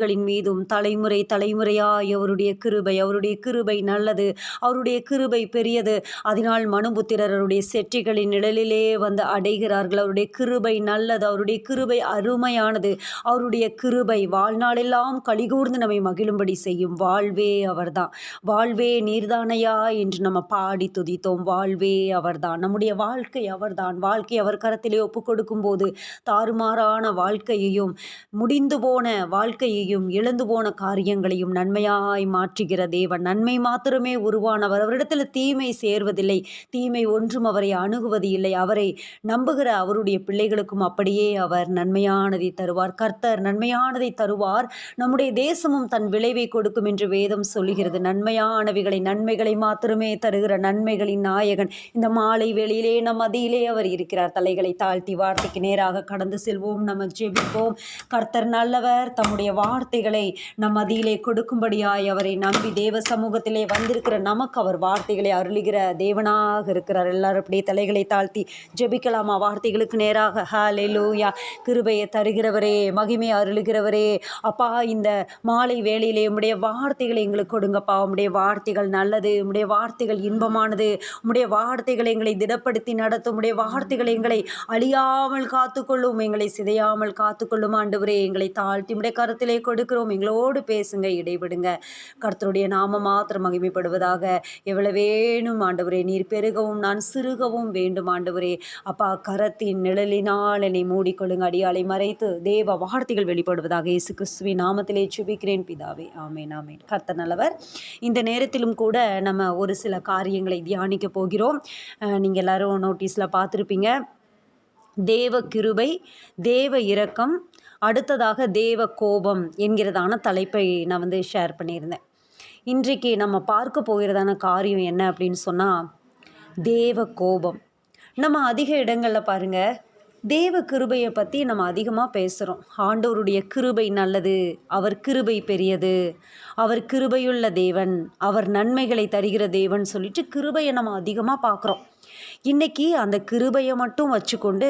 களின் மீதும் தலைமுறை தலைமுறையாய் அவருடைய கிருபை நல்லது, அவருடைய கிருபை பெரியது. அதனால் மனுபுத்திரர் அவருடைய செற்றிகளின் நிழலிலே வந்து அடைகிறார்கள். அவருடைய கிருபை நல்லது, அவருடைய கிருபை அருமையானது. அவருடைய கிருபை வாழ்நாளெல்லாம் கலிகூர்ந்து நம்மை மகிழும்படி செய்யும். வாழ்வே அவர்தான், வாழ்வே நீர்தானையா என்று நம்ம பாடி துதித்தோம். வாழ்வே அவர்தான், நம்முடைய வாழ்க்கை அவர்தான். வாழ்க்கை அவர் கரத்திலே ஒப்பு கொடுக்கும் போது தாறுமாறான வாழ்க்கையையும் முடிந்து போன வாழ்க்கையையும் இழந்து போன காரியங்களையும் நன்மையாய் மாற்றுகிற தேவன். நன்மை மாத்திரமே உருவானவர். அவரிடத்தில் தீமை சேர்வதில்லை, தீமை ஒன்றும் அவரை அணுகுவது இல்லை. அவரை நம்புகிற அவருடைய பிள்ளைகளுக்கும் அப்படியே அவர் நன்மையானதை தருவார். கர்த்தர் நன்மையானதை தருவார். நம்முடைய தேசமும் தன் விளைவை கொடுக்கும் என்று வேதம் சொல்லுகிறது. நன்மைகளை மாத்திரமே தருகிற நன்மைகளின் நாயகன் இந்த மாலை வேளையிலே நம் மத்தியிலே அவர் இருக்கிறார். தலைகளை தாழ்த்தி வார்த்தைக்கு நேராக கடந்து செல்வோம். நம்ம ஜெபிப்போம். கர்த்தர் நல்லவர். தம்முடைய வார்த்தைகளை நம் மத்தியிலே கொடுக்கும்படியாய் அவரை நம்பி தேவ சமூகத்திலே வந்திருக்கிற நமக்கு அவர் வார்த்தைகளை அருளுகிற தேவனாக இருக்கிறார். எல்லாரும் அப்படியே தலைகளை தாழ்த்தி ஜெபிக்கலாமா? வார்த்தைகளுக்கு நேராக ஹல்லேலூயா. கிருபையை தருகிறவரே, மகிமை அருளுகிறவரே, அப்பா இந்த மாலை வேளையிலே உம்முடைய வார்த்தைகளை எங்களுக்கு கொடுங்கப்பா. உம்முடைய வார்த்தைகள் நல்லது, உம்முடைய வார்த்தைகள் இன்பமானது, உம்முடைய வார்த்தைகளை எங்களை திடப்படுத்தி நடத்தும், உம்முடைய வார்த்தைகளை எங்களை அழியாமல் காத்துக்கொள்ளும், எங்களை சிதையாமல் காத்துக்கொள்ளும். ஆண்டவரே, எங்களை தாழ்த்தி உம்முடைய கருத்திலே கொடுக்கிறோம். எங்களோடு பேசுங்க, இடைவிடுங்க. கர்த்தருடைய நாமம் மாத்திரம் மகிமைப்படுவதாக. எவ்வளவேனும் ஆண்டவரே, நீர் பெருகவும் நான் சிறுகவும் வேண்டும். ஆண்டவரே அப்பா, கரத்தின் நிழலினால் என்னை மூடிக்கொள்ளுங்க. அடியாலை மறைத்து தேவ வார்த்தைகள் வெளிப்படுவதாக. இயேசு கிறிஸ்துவின் நாமத்திலே ஜெபிக்கிறேன் பிதாவே, ஆமேன் ஆமேன். கர்த்தர் நல்லவர். இந்த நேரத்திலும் கூட நம்ம ஒரு சில காரியங்களை தியானிக்க போகிறோம். நீங்கள் எல்லாரும் நோட்டீஸில் பார்த்துருப்பீங்க. தேவ கிருபை, தேவ இரக்கம், அடுத்ததாக தேவ கோபம் என்கிறதான தலைப்பை நான் ஷேர் பண்ணியிருந்தேன். இன்றைக்கு நம்ம பார்க்க போகிறதான காரியம் என்ன அப்படின்னு சொன்னால், தேவ கோபம். நம்ம அதிக இடங்களில் பாருங்கள், தேவ கிருபையை பற்றி நம்ம அதிகமாக பேசுகிறோம். ஆண்டவருடைய கிருபை நல்லது, அவர் கிருபை பெரியது, அவர் கிருபையுள்ள தேவன், அவர் நன்மைகளை தருகிற தேவன் சொல்லிட்டு கிருபையை நம்ம அதிகமாக பார்க்குறோம். இன்றைக்கி அந்த கிருபையை மட்டும் வச்சுக்கொண்டு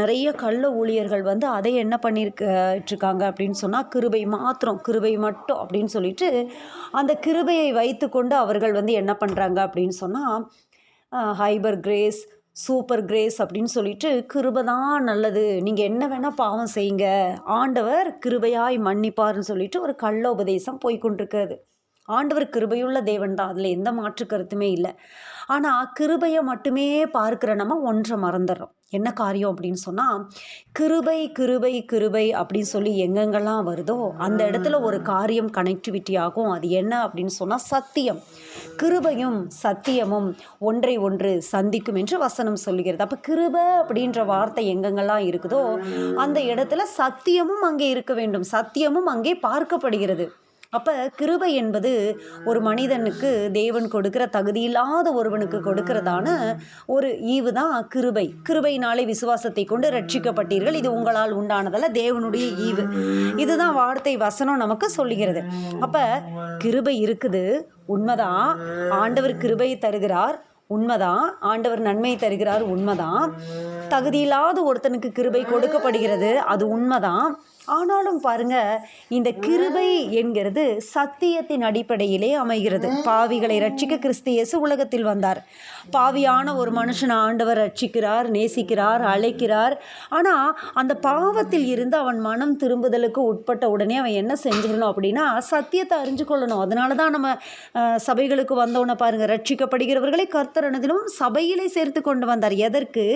நிறைய கள்ள ஊழியர்கள் அதை என்ன பண்ணியிருக்கிருக்காங்க அப்படின்னு சொன்னால், கிருபை மட்டும் அப்படின்னு சொல்லிட்டு அந்த கிருபையை வைத்து கொண்டு அவர்கள் என்ன பண்ணுறாங்க அப்படின்னு சொன்னால், ஹைபர் கிரேஸ், சூப்பர் கிரேஸ் அப்படின்னு சொல்லிட்டு கிருபை தான் நல்லது, நீங்கள் என்ன வேணால் பாவம் செய்யுங்க, ஆண்டவர் கிருபையாய் மன்னிப்பார்னு சொல்லிட்டு ஒரு கள்ள உபதேசம் போய்கொண்டிருக்கிறது. ஆண்டவர் கிருபையுள்ள தேவன் தான், அதில் எந்த மாற்று கருத்துமே இல்லை. ஆனால் கிருபையை மட்டுமே பார்க்குற நம்ம ஒன்றை மறந்துடுறோம். என்ன காரியம் அப்படின்னு சொன்னால், கிருபை கிருபை கிருபை அப்படின்னு சொல்லி எங்கெங்கெல்லாம் வருதோ அந்த இடத்துல ஒரு காரியம் கனெக்டிவிட்டி ஆகும். அது என்ன அப்படின்னு சொன்னால், சத்தியம். கிருபையும் சத்தியமும் ஒன்றை ஒன்று சந்திக்கும் என்று வசனம் சொல்லுகிறது. அப்போ கிருபை அப்படின்ற வார்த்தை எங்கெங்கெல்லாம் இருக்குதோ அந்த இடத்துல சத்தியமும் அங்கே இருக்க வேண்டும், சத்தியமும் அங்கே பார்க்கப்படுகிறது. அப்போ கிருபை என்பது ஒரு மனிதனுக்கு தேவன் கொடுக்கிற தகுதியில்லாத ஒருவனுக்கு கொடுக்கிறதான ஒரு ஈவு தான் கிருபை. கிருபையினாலே விசுவாசத்தை கொண்டு ரட்சிக்கப்பட்டீர்கள், இது உங்களால் உண்டானதல்ல, தேவனுடைய ஈவு. இதுதான் வார்த்தை வசனம் நமக்கு சொல்லுகிறது. அப்போ கிருபை இருக்குது, உண்மைதான். ஆண்டவர் கிருபையை தருகிறார், உண்மைதான். ஆண்டவர் நன்மை தருகிறார், உண்மைதான். தகுதியில்லாத ஒருத்தனுக்கு கிருபை கொடுக்கப்படுகிறது, அது உண்மைதான். ஆனாலும் பாருங்க, இந்த கிருபை என்கிறது சத்தியத்தின் அடிப்படையிலே அமைகிறது. பாவிகளை ரட்சிக்க கிறிஸ்து இயேசு உலகத்தில் வந்தார். பாவியான ஒரு மனுஷனை ஆண்டவர் ரட்சிக்கிறார், நேசிக்கிறார், அழைக்கிறார். ஆனால் அந்த பாவத்தில் இருந்து அவன் மனம் திரும்புதலுக்கு உட்பட்ட உடனே அவன் என்ன செஞ்சிடணும் அப்படின்னா, சத்தியத்தை அறிஞ்சு கொள்ளணும். அதனால தான் நம்ம சபைகளுக்கு வந்தோன்னு பாருங்கள், ரட்சிக்கப்படுகிறவர்களை கர்த்தர் அனுதினம் சபையிலே சேர்த்து கொண்டு வந்தார். எதற்கு?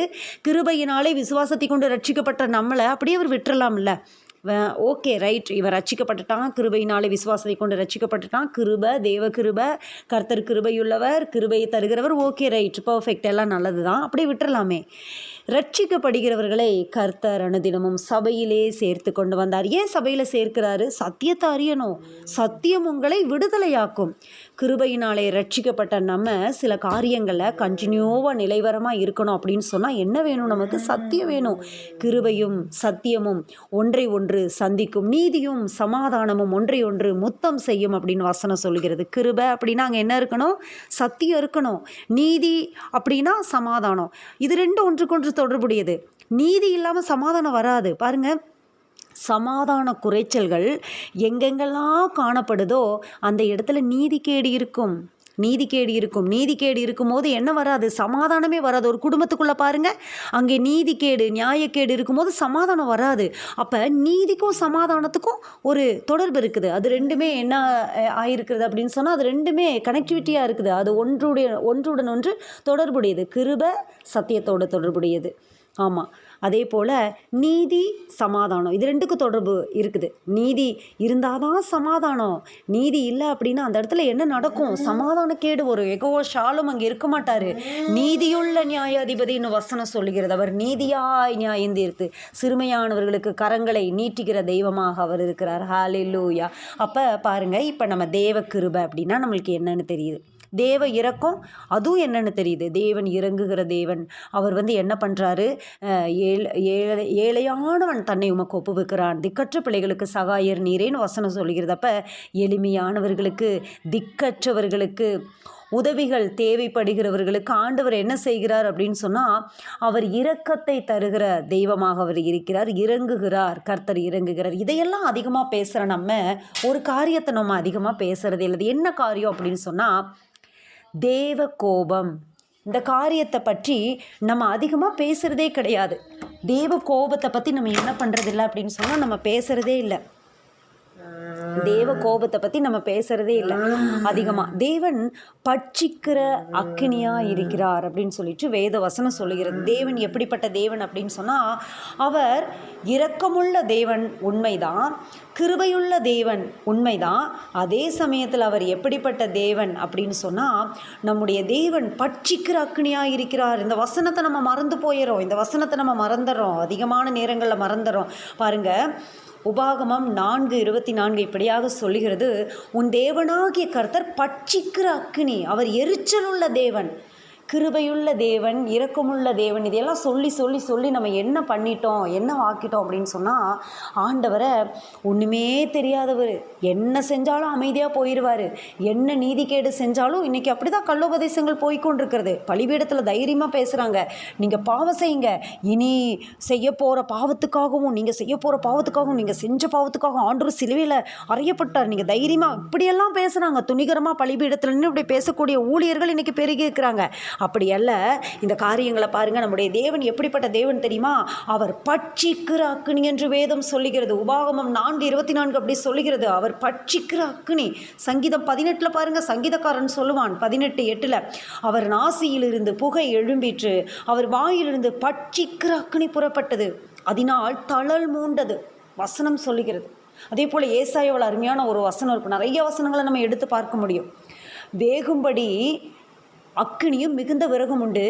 கிருபையினாலே விசுவாசத்தை கொண்டு ரட்சிக்கப்பட்ட நம்மளை அப்படியே அவர் விட்டுறலாம்ல. ஓகே, ரைட், இவன் ரட்சிக்கப்பட்டுட்டான், கிருபையினாலே விசுவாசத்தை கொண்டு ரட்சிக்கப்பட்டுட்டான், கிருபை, தேவ கிருபை, கர்த்தர் கிருபையுள்ளவர், கிருபையை தருகிறவர், ஓகே ரைட், பர்ஃபெக்ட், எல்லாம் நல்லது தான், அப்படியே விட்டுறலாமே. ரட்சிக்கப்படுகிறவர்களை கர்த்தர் அனுதினமும் சபையிலே சேர்த்து கொண்டு வந்தார். ஏன் சபையில் சேர்க்கிறாரு? சத்தியத்தை அறியணும். சத்தியம் உங்களை விடுதலையாக்கும். கிருபையினாலே ரட்சிக்கப்பட்ட நம்ம சில காரியங்களில் கண்டினியூவாக நிலைவரமாக இருக்கணும் அப்படின்னு சொன்னால் என்ன வேணும்? நமக்கு சத்தியம் வேணும். கிருபையும் சத்தியமும் ஒன்றை ஒன்று சந்திக்கும், நீதியும் சமாதானமும் ஒன்றை ஒன்று முத்தம் செய்யும் அப்படின்னு வசனம் சொல்லுகிறது. கிருபை அப்படின்னா அங்கே என்ன இருக்கணும்? சத்தியம் இருக்கணும். நீதி அப்படின்னா சமாதானம். இது ரெண்டும் ஒன்றுக்கொன்று தொடர்புடையது. நீதி இல்லாமல் சமாதானம் வராது. பாருங்கள், சமாதான குறைச்சல்கள் எங்கெங்கெல்லாம் காணப்படுதோ அந்த இடத்துல நீதிகேடு இருக்கும். நீதிகேடு இருக்கும்போது என்ன வராது? சமாதானமே வராது. ஒரு குடும்பத்துக்குள்ளே பாருங்கள், அங்கே நீதிகேடு நியாயக்கேடு இருக்கும்போது சமாதானம் வராது. அப்போ நீதிக்கும் சமாதானத்துக்கும் ஒரு தொடர்பு இருக்குது. அது ரெண்டுமே என்ன ஆயிருக்கிறது அப்படின்னு சொன்னால், அது ரெண்டுமே கனெக்டிவிட்டியாக இருக்குது. அது ஒன்றுடன் ஒன்று தொடர்புடையது. கிருபை சத்தியத்தோட தொடர்புடையது. ஆமாம். அதே போல் நீதி சமாதானம் இது ரெண்டுக்கும் தொடர்பு இருக்குது. நீதி இருந்தால் தான் சமாதானம். நீதி இல்லை அப்படின்னா அந்த இடத்துல என்ன நடக்கும்? சமாதானக்கேடு வரும். யெகோவா ஷாலும் அங்கே இருக்க மாட்டார். நீதியுள்ள நியாயாதிபதினு வசனம் சொல்லுகிறது. அவர் நீதியாய் நியாயம் தீர்த்து சிறுமையானவர்களுக்கு கரங்களை நீட்டுகிற தெய்வமாக அவர் இருக்கிறார். ஹல்லேலூயா. அப்போ பாருங்கள், இப்போ நம்ம தேவ கிருபை அப்படின்னா நம்மளுக்கு என்னன்னு தெரியுது. தேவ இரக்கம் அதுவும் என்னென்னு தெரியுது. தேவன் இறங்குகிற தேவன். அவர் என்ன பண்ணுறாரு? ஏழையானவன் தன்னை உமக்கு ஒப்புவிக்கிறான், திக்கற்ற பிள்ளைகளுக்கு சகாயர் நீரேன்னு வசனம் சொல்லுகிறது. அப்போ எளிமையானவர்களுக்கு, திக்கற்றவர்களுக்கு, உதவிகள் தேவைப்படுகிறவர்களுக்கு ஆண்டவர் என்ன செய்கிறார் அப்படின்னு சொன்னால், அவர் இரக்கத்தை தருகிற தெய்வமாக அவர் இருக்கிறார். இறங்குகிறார், கர்த்தர் இறங்குகிறார். இதையெல்லாம் அதிகமாக பேசுகிற நம்ம ஒரு காரியத்தை நம்ம அதிகமாக பேசுகிறதே இல்லை. என்ன காரியம் அப்படின்னு சொன்னால், தேவ கோபம். இந்த காரியத்தை பற்றி நம்ம அதிகமாக பேசுகிறதே கிடையாது. தேவ கோபத்தை பற்றி நம்ம என்ன பண்ணுறதில்ல அப்படின்னு சொன்னால், நம்ம பேசுகிறதே இல்லை. தேவ கோபத்தை பற்றி நம்ம பேசுகிறதே இல்லை அதிகமாக. தேவன் பட்சிக்கிற அக்கினியாக இருக்கிறார் அப்படின்னு சொல்லிட்டு வேத வசனம் சொல்லுகிறது. தேவன் எப்படிப்பட்ட தேவன் அப்படின்னு சொன்னால், அவர் இரக்கமுள்ள தேவன் உண்மைதான், கிருபையுள்ள தேவன் உண்மைதான். அதே சமயத்தில் அவர் எப்படிப்பட்ட தேவன் அப்படின்னு சொன்னால், நம்முடைய தேவன் பட்சிக்கிற அக்கினியாக இருக்கிறார். இந்த வசனத்தை நம்ம மறந்து போயிடும். இந்த வசனத்தை நம்ம மறந்துடுறோம். அதிகமான நேரங்களில் மறந்துடுறோம். பாருங்கள், உபாகமம் 4:24 இப்படியாக சொல்லுகிறது, உன் தேவனாகிய கர்த்தர் பட்சிக்கிற அக்கினி. அவர் எரிச்சலுள்ள தேவன், கிருபையுள்ள தேவன், இரக்கமுள்ள தேவன். இதையெல்லாம் சொல்லி சொல்லி சொல்லி நம்ம என்ன பண்ணிட்டோம், என்ன ஆக்கிட்டோம் அப்படின்னு சொன்னால், ஆண்டவரை ஒன்றுமே தெரியாதவர், என்ன செஞ்சாலும் அமைதியாக போயிடுவார். என்ன நீதிகேடு செஞ்சாலும் இன்றைக்கி அப்படி தான் கள்ளோபதேசங்கள் போய்கொண்டிருக்கிறது. பலிபீடத்தில் தைரியமாக பேசுகிறாங்க, நீங்கள் பாவம் செய்யுங்க, இனி செய்ய போகிற பாவத்துக்காகவும் நீங்கள் செய்ய போகிற பாவத்துக்காகவும் நீங்கள் செஞ்ச பாவத்துக்காகவும் ஆண்டவர் சிலுவையில் அறையப்பட்டார், நீங்கள் தைரியமாக இப்படியெல்லாம் பேசுகிறாங்க. துணிகரமாக பலிபீடத்தில் நின்று இப்படி பேசக்கூடிய ஊழியர்கள் இன்றைக்கி பெருகி இருக்கிறாங்க. அப்படி அல்ல. இந்த காரியங்களை பாருங்கள், நம்முடைய தேவன் எப்படிப்பட்ட தேவன் தெரியுமா? அவர் பட்சிக்கிற அக்கினி என்று வேதம் சொல்லுகிறது. உபாகமம் 4:24 அப்படி சொல்லுகிறது. அவர் பட்சிக்கிற அக்கினி. சங்கீதம் 18 பாருங்கள், சங்கீதக்காரன் சொல்லுவான் 18:8, அவர் நாசியிலிருந்து புகை எழும்பிற்று, அவர் வாயிலிருந்து பட்சிக்கிற அக்கினி புறப்பட்டது, அதனால் தழல் மூண்டது வசனம் சொல்லுகிறது. அதே போல் ஏசாயாவில் அருமையான ஒரு வசனம் இருக்கும். நிறைய வசனங்களை நம்ம எடுத்து பார்க்க முடியும். வேகும்படி அக்கினியும் மிகுந்த விறகும் உண்டு,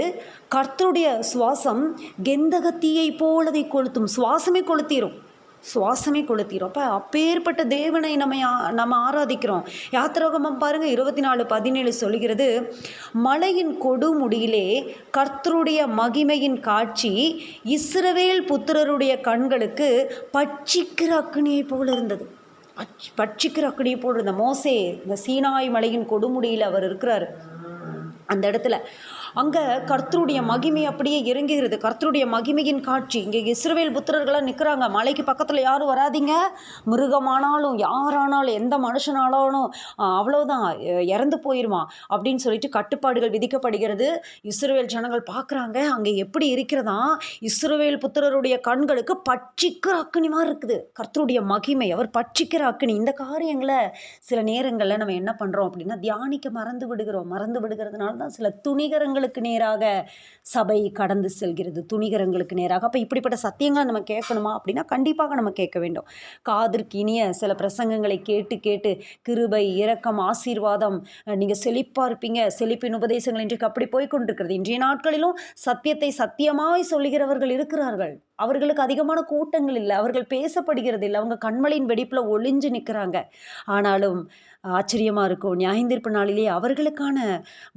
கர்த்தருடைய சுவாசம் கெந்தகத்தீயை போல் அதை கொளுத்தும். சுவாசமே கொளுத்திரும். அப்போ அப்பேற்பட்ட தேவனை நம்ம ஆராதிக்கிறோம். யாத்திராகமம் பாருங்கள் 24:17 சொல்லுகிறது, மலையின் கொடுமுடியிலே கர்த்தருடைய மகிமையின் காட்சி இஸ்ரவேல் புத்திரருடைய கண்களுக்கு பட்சிக்கிற அக்கினியை போல் இருந்தது. பட்சிக்கிற அக்கினியை போல் இருந்த மோசே இந்த சீனாய் மலையின் கொடுமுடியில் அவர் இருக்கிறார். அந்த இடத்துல அங்கே கர்த்தருடைய மகிமை அப்படியே இறங்குகிறது. கர்த்தருடைய மகிமையின் காட்சி. இங்கே இஸ்ரவேல் புத்திரர்களாக நிற்கிறாங்க. மலைக்கு பக்கத்தில் யாரும் வராதிங்க, மிருகமானாலும் யாரானாலும் எந்த மனுஷனாலும் அவ்வளோதான், இறந்து போயிடுமா அப்படின்னு சொல்லிட்டு கட்டுப்பாடுகள் விதிக்கப்படுகிறது. இஸ்ரவேல் ஜனங்கள் பார்க்குறாங்க, அங்கே எப்படி இருக்கிறதா, இஸ்ரவேல் புத்திரருடைய கண்களுக்கு பட்சிக்கிற அக்கினி மாதிரி இருக்குது கர்த்தருடைய மகிமை. அவர் பட்சிக்கிற அக்கினி. இந்த காரியங்களை சில நேரங்களில் நம்ம என்ன பண்ணுறோம் அப்படின்னா, தியானிக்க மறந்து விடுகிறதுனால தான் சில துணிகரங்களுக்கு நேராக சபை கடந்து செல்கிறது. துணிகரங்களுக்கு நேராக. அப்போ இப்படிப்பட்ட சத்தியங்களை நம்ம கேட்கணுமா அப்படின்னா கண்டிப்பாக நம்ம கேட்க வேண்டும். காதிற்கு இனிய சில பிரசங்கங்களை கேட்டு கேட்டு கிருபை, இரக்கம், ஆசீர்வாதம், நீங்கள் செழிப்பாக இருப்பீங்க, செழிப்பின் உபதேசங்கள் இன்றைக்கு அப்படி போய்கொண்டிருக்கிறது. இன்றைய நாட்களிலும் சத்தியத்தை சத்தியமாய் சொல்லுகிறவர்கள் இருக்கிறார்கள். அவர்களுக்கு அதிகமான கூட்டங்கள் இல்லை, அவர்கள் பேசப்படுகிறது இல்லை, அவங்க கண்மலையின் வெடிப்பில் ஒளிஞ்சு நிற்கிறாங்க. ஆனாலும் ஆச்சரியமாக இருக்கும். நியாயந்தீர்ப்பு நாளிலே அவர்களுக்கான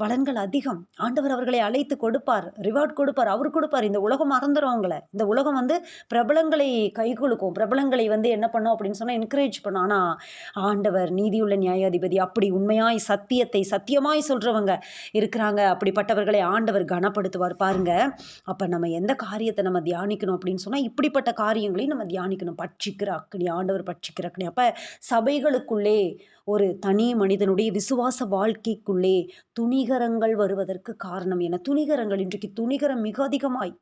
பலன்கள் அதிகம். ஆண்டவர் அவர்களை அழைத்து கொடுப்பார், ரிவார்ட் கொடுப்பார், அவர் கொடுப்பார். இந்த உலகம் மறந்துடும் அவங்கள. இந்த உலகம் பிரபலங்களை கை கொடுக்கும், பிரபலங்களை என்ன பண்ணும் அப்படின்னு சொன்னால் என்கரேஜ் பண்ணும். ஆனால் ஆண்டவர் நீதியுள்ள நியாயாதிபதி. அப்படி உண்மையாய் சத்தியத்தை சத்தியமாய் சொல்கிறவங்க இருக்கிறாங்க, அப்படிப்பட்டவர்களை ஆண்டவர் கனப்படுத்துவார் பாருங்க. அப்போ நம்ம எந்த காரியத்தை நம்ம தியானிக்கணும் அப்படின்னு சொன்னால் இப்படிப்பட்ட காரியங்களையும் நம்ம தியானிக்கணும். பட்சிக்கிற அக்னி, ஆண்டவர் பட்சிக்கிற அக்னி. அப்போ சபைகளுக்குள்ளே ஒரு தனி மனிதனுடைய விசுவாச வாழ்க்கைக்குள்ளே துணிகரங்கள் வருவதற்கு காரணம் என்ன? துணிகரங்கள், இன்றைக்கு துணிகரம் மிக அதிகமாய்.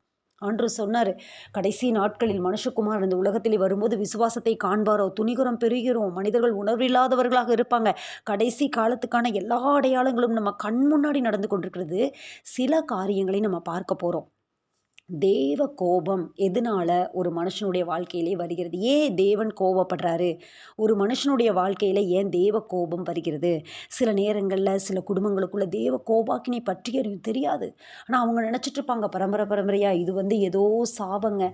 ஆண்டவர் சொன்னார், கடைசி நாட்களில் மனுஷகுமார் இந்த உலகத்திலே வரும்போது விசுவாசத்தை காண்பாரோ, துணிகரம் பெறுகிறோம், மனிதர்கள் உணர்வில்லாதவர்களாக இருப்பாங்க. கடைசி காலத்துக்கான எல்லா அடையாளங்களும் நம்ம கண் முன்னாடி நடந்து கொண்டிருக்கிறது. சில காரியங்களை நம்ம பார்க்க போகிறோம். தேவ கோபம் எதனால ஒரு மனுஷனுடைய வருகிறது? ஏன் தேவன் கோபப்படுறாரு? ஒரு மனுஷனுடைய வாழ்க்கையில் ஏன் தேவ கோபம் வருகிறது? சில நேரங்களில் சில குடும்பங்களுக்குள்ள தேவ கோபாக்கினை பற்றி தெரியாது. ஆனால் அவங்க நினச்சிட்டு இருப்பாங்க பரம்பரையாக இது ஏதோ சாபங்க,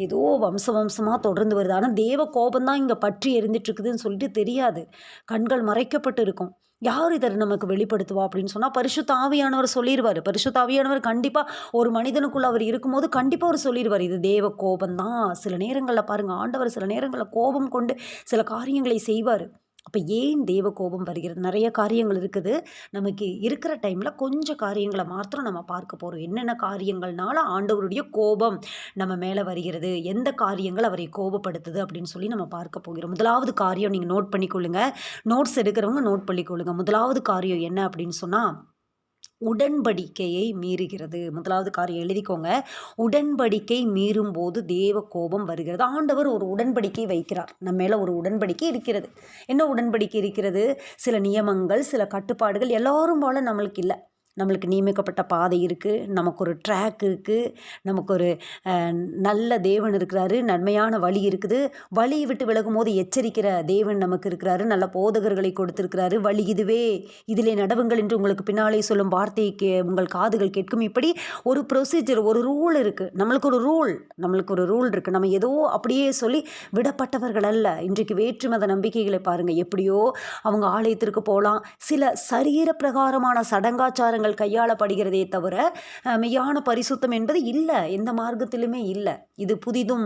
ஏதோ வம்சமாக தொடர்ந்து வருது. ஆனால் தேவ கோபம் இங்கே பற்றி எரிந்துட்டு இருக்குதுன்னு சொல்லிட்டு தெரியாது. கண்கள் மறைக்கப்பட்டு இருக்கும். யார் இதை நமக்கு வெளிப்படுத்துவா அப்படின்னு சொன்னால் பரிசுத்த ஆவியானவர் சொல்லிடுவார். பரிசுத்த ஆவியானவர் கண்டிப்பாக ஒரு மனிதனுக்குள்ள அவர் இருக்கும்போது கண்டிப்பாக அவர் சொல்லிடுவார், இது தேவ கோபம்தான். சில நேரங்களில் பாருங்கள், ஆண்டவர் சில நேரங்களில் கோபம் கொண்டு சில காரியங்களை செய்வார். அப்போ ஏன் தேவ கோபம் வருகிறது? நிறைய காரியங்கள் இருக்குது. நமக்கு இருக்கிற டைமில் கொஞ்சம் காரியங்களை மாத்திரம் நம்ம பார்க்க போகிறோம். என்னென்ன காரியங்கள்னால ஆண்டவருடைய கோபம் நம்ம மேலே வருகிறது, எந்த காரியங்கள் அவரை கோபப்படுத்துது அப்படின்னு சொல்லி நம்ம பார்க்க போகிறோம். முதலாவது காரியம் நீங்கள் நோட் பண்ணிக்கொள்ளுங்க, நோட்ஸ் எடுக்கிறவங்க நோட் பண்ணிக்கொள்ளுங்க. முதலாவது காரியம் என்ன அப்படின்னு சொன்னால் உடன்படிக்கையை மீறுகிறது. முதலாவது காரியம் எழுதிக்கோங்க, உடன்படிக்கை மீறும் போது தேவ கோபம் வருகிறது. ஆண்டவர் ஒரு உடன்படிக்கை வைக்கிறார், நம்ம மேலே ஒரு உடன்படிக்கை இருக்கிறது. என்ன உடன்படிக்கை இருக்கிறது? சில நியமங்கள், சில கட்டுப்பாடுகள் எல்லாரும் போல நம்மளுக்கு இல்லை. நம்மளுக்கு நியமிக்கப்பட்ட பாதை இருக்குது, நமக்கு ஒரு ட்ராக் இருக்குது, நமக்கு ஒரு நல்ல தேவன் இருக்கிறாரு, நன்மையான வழி இருக்குது. வழியை விட்டு விலகும் போது எச்சரிக்கிற தேவன் நமக்கு இருக்கிறாரு, நல்ல போதகர்களை கொடுத்துருக்கிறாரு. வழி இதுவே, இதிலே நடவுங்கள் என்று உங்களுக்கு பின்னாலே சொல்லும் வார்த்தைக்கு உங்கள் காதுகள் கேட்கும். இப்படி ஒரு ப்ரொசீஜர், ஒரு ரூல் இருக்குது. நம்மளுக்கு ஒரு ரூல் இருக்குது. நம்ம ஏதோ அப்படியே சொல்லி விடப்பட்டவர்கள் அல்ல. இன்றைக்கு வேற்றுமத நம்பிக்கைகளை பாருங்கள், எப்படியோ அவங்க ஆலயத்திற்கு போகலாம். சில சரீர பிரகாரமான சடங்காச்சாரங்கள் கையாளப்படுகிறதே தவிர மெய்யான பரிசுத்தம் என்பது இல்லை, எந்த மார்க்கத்திலுமே இல்லை. இது புதிதும்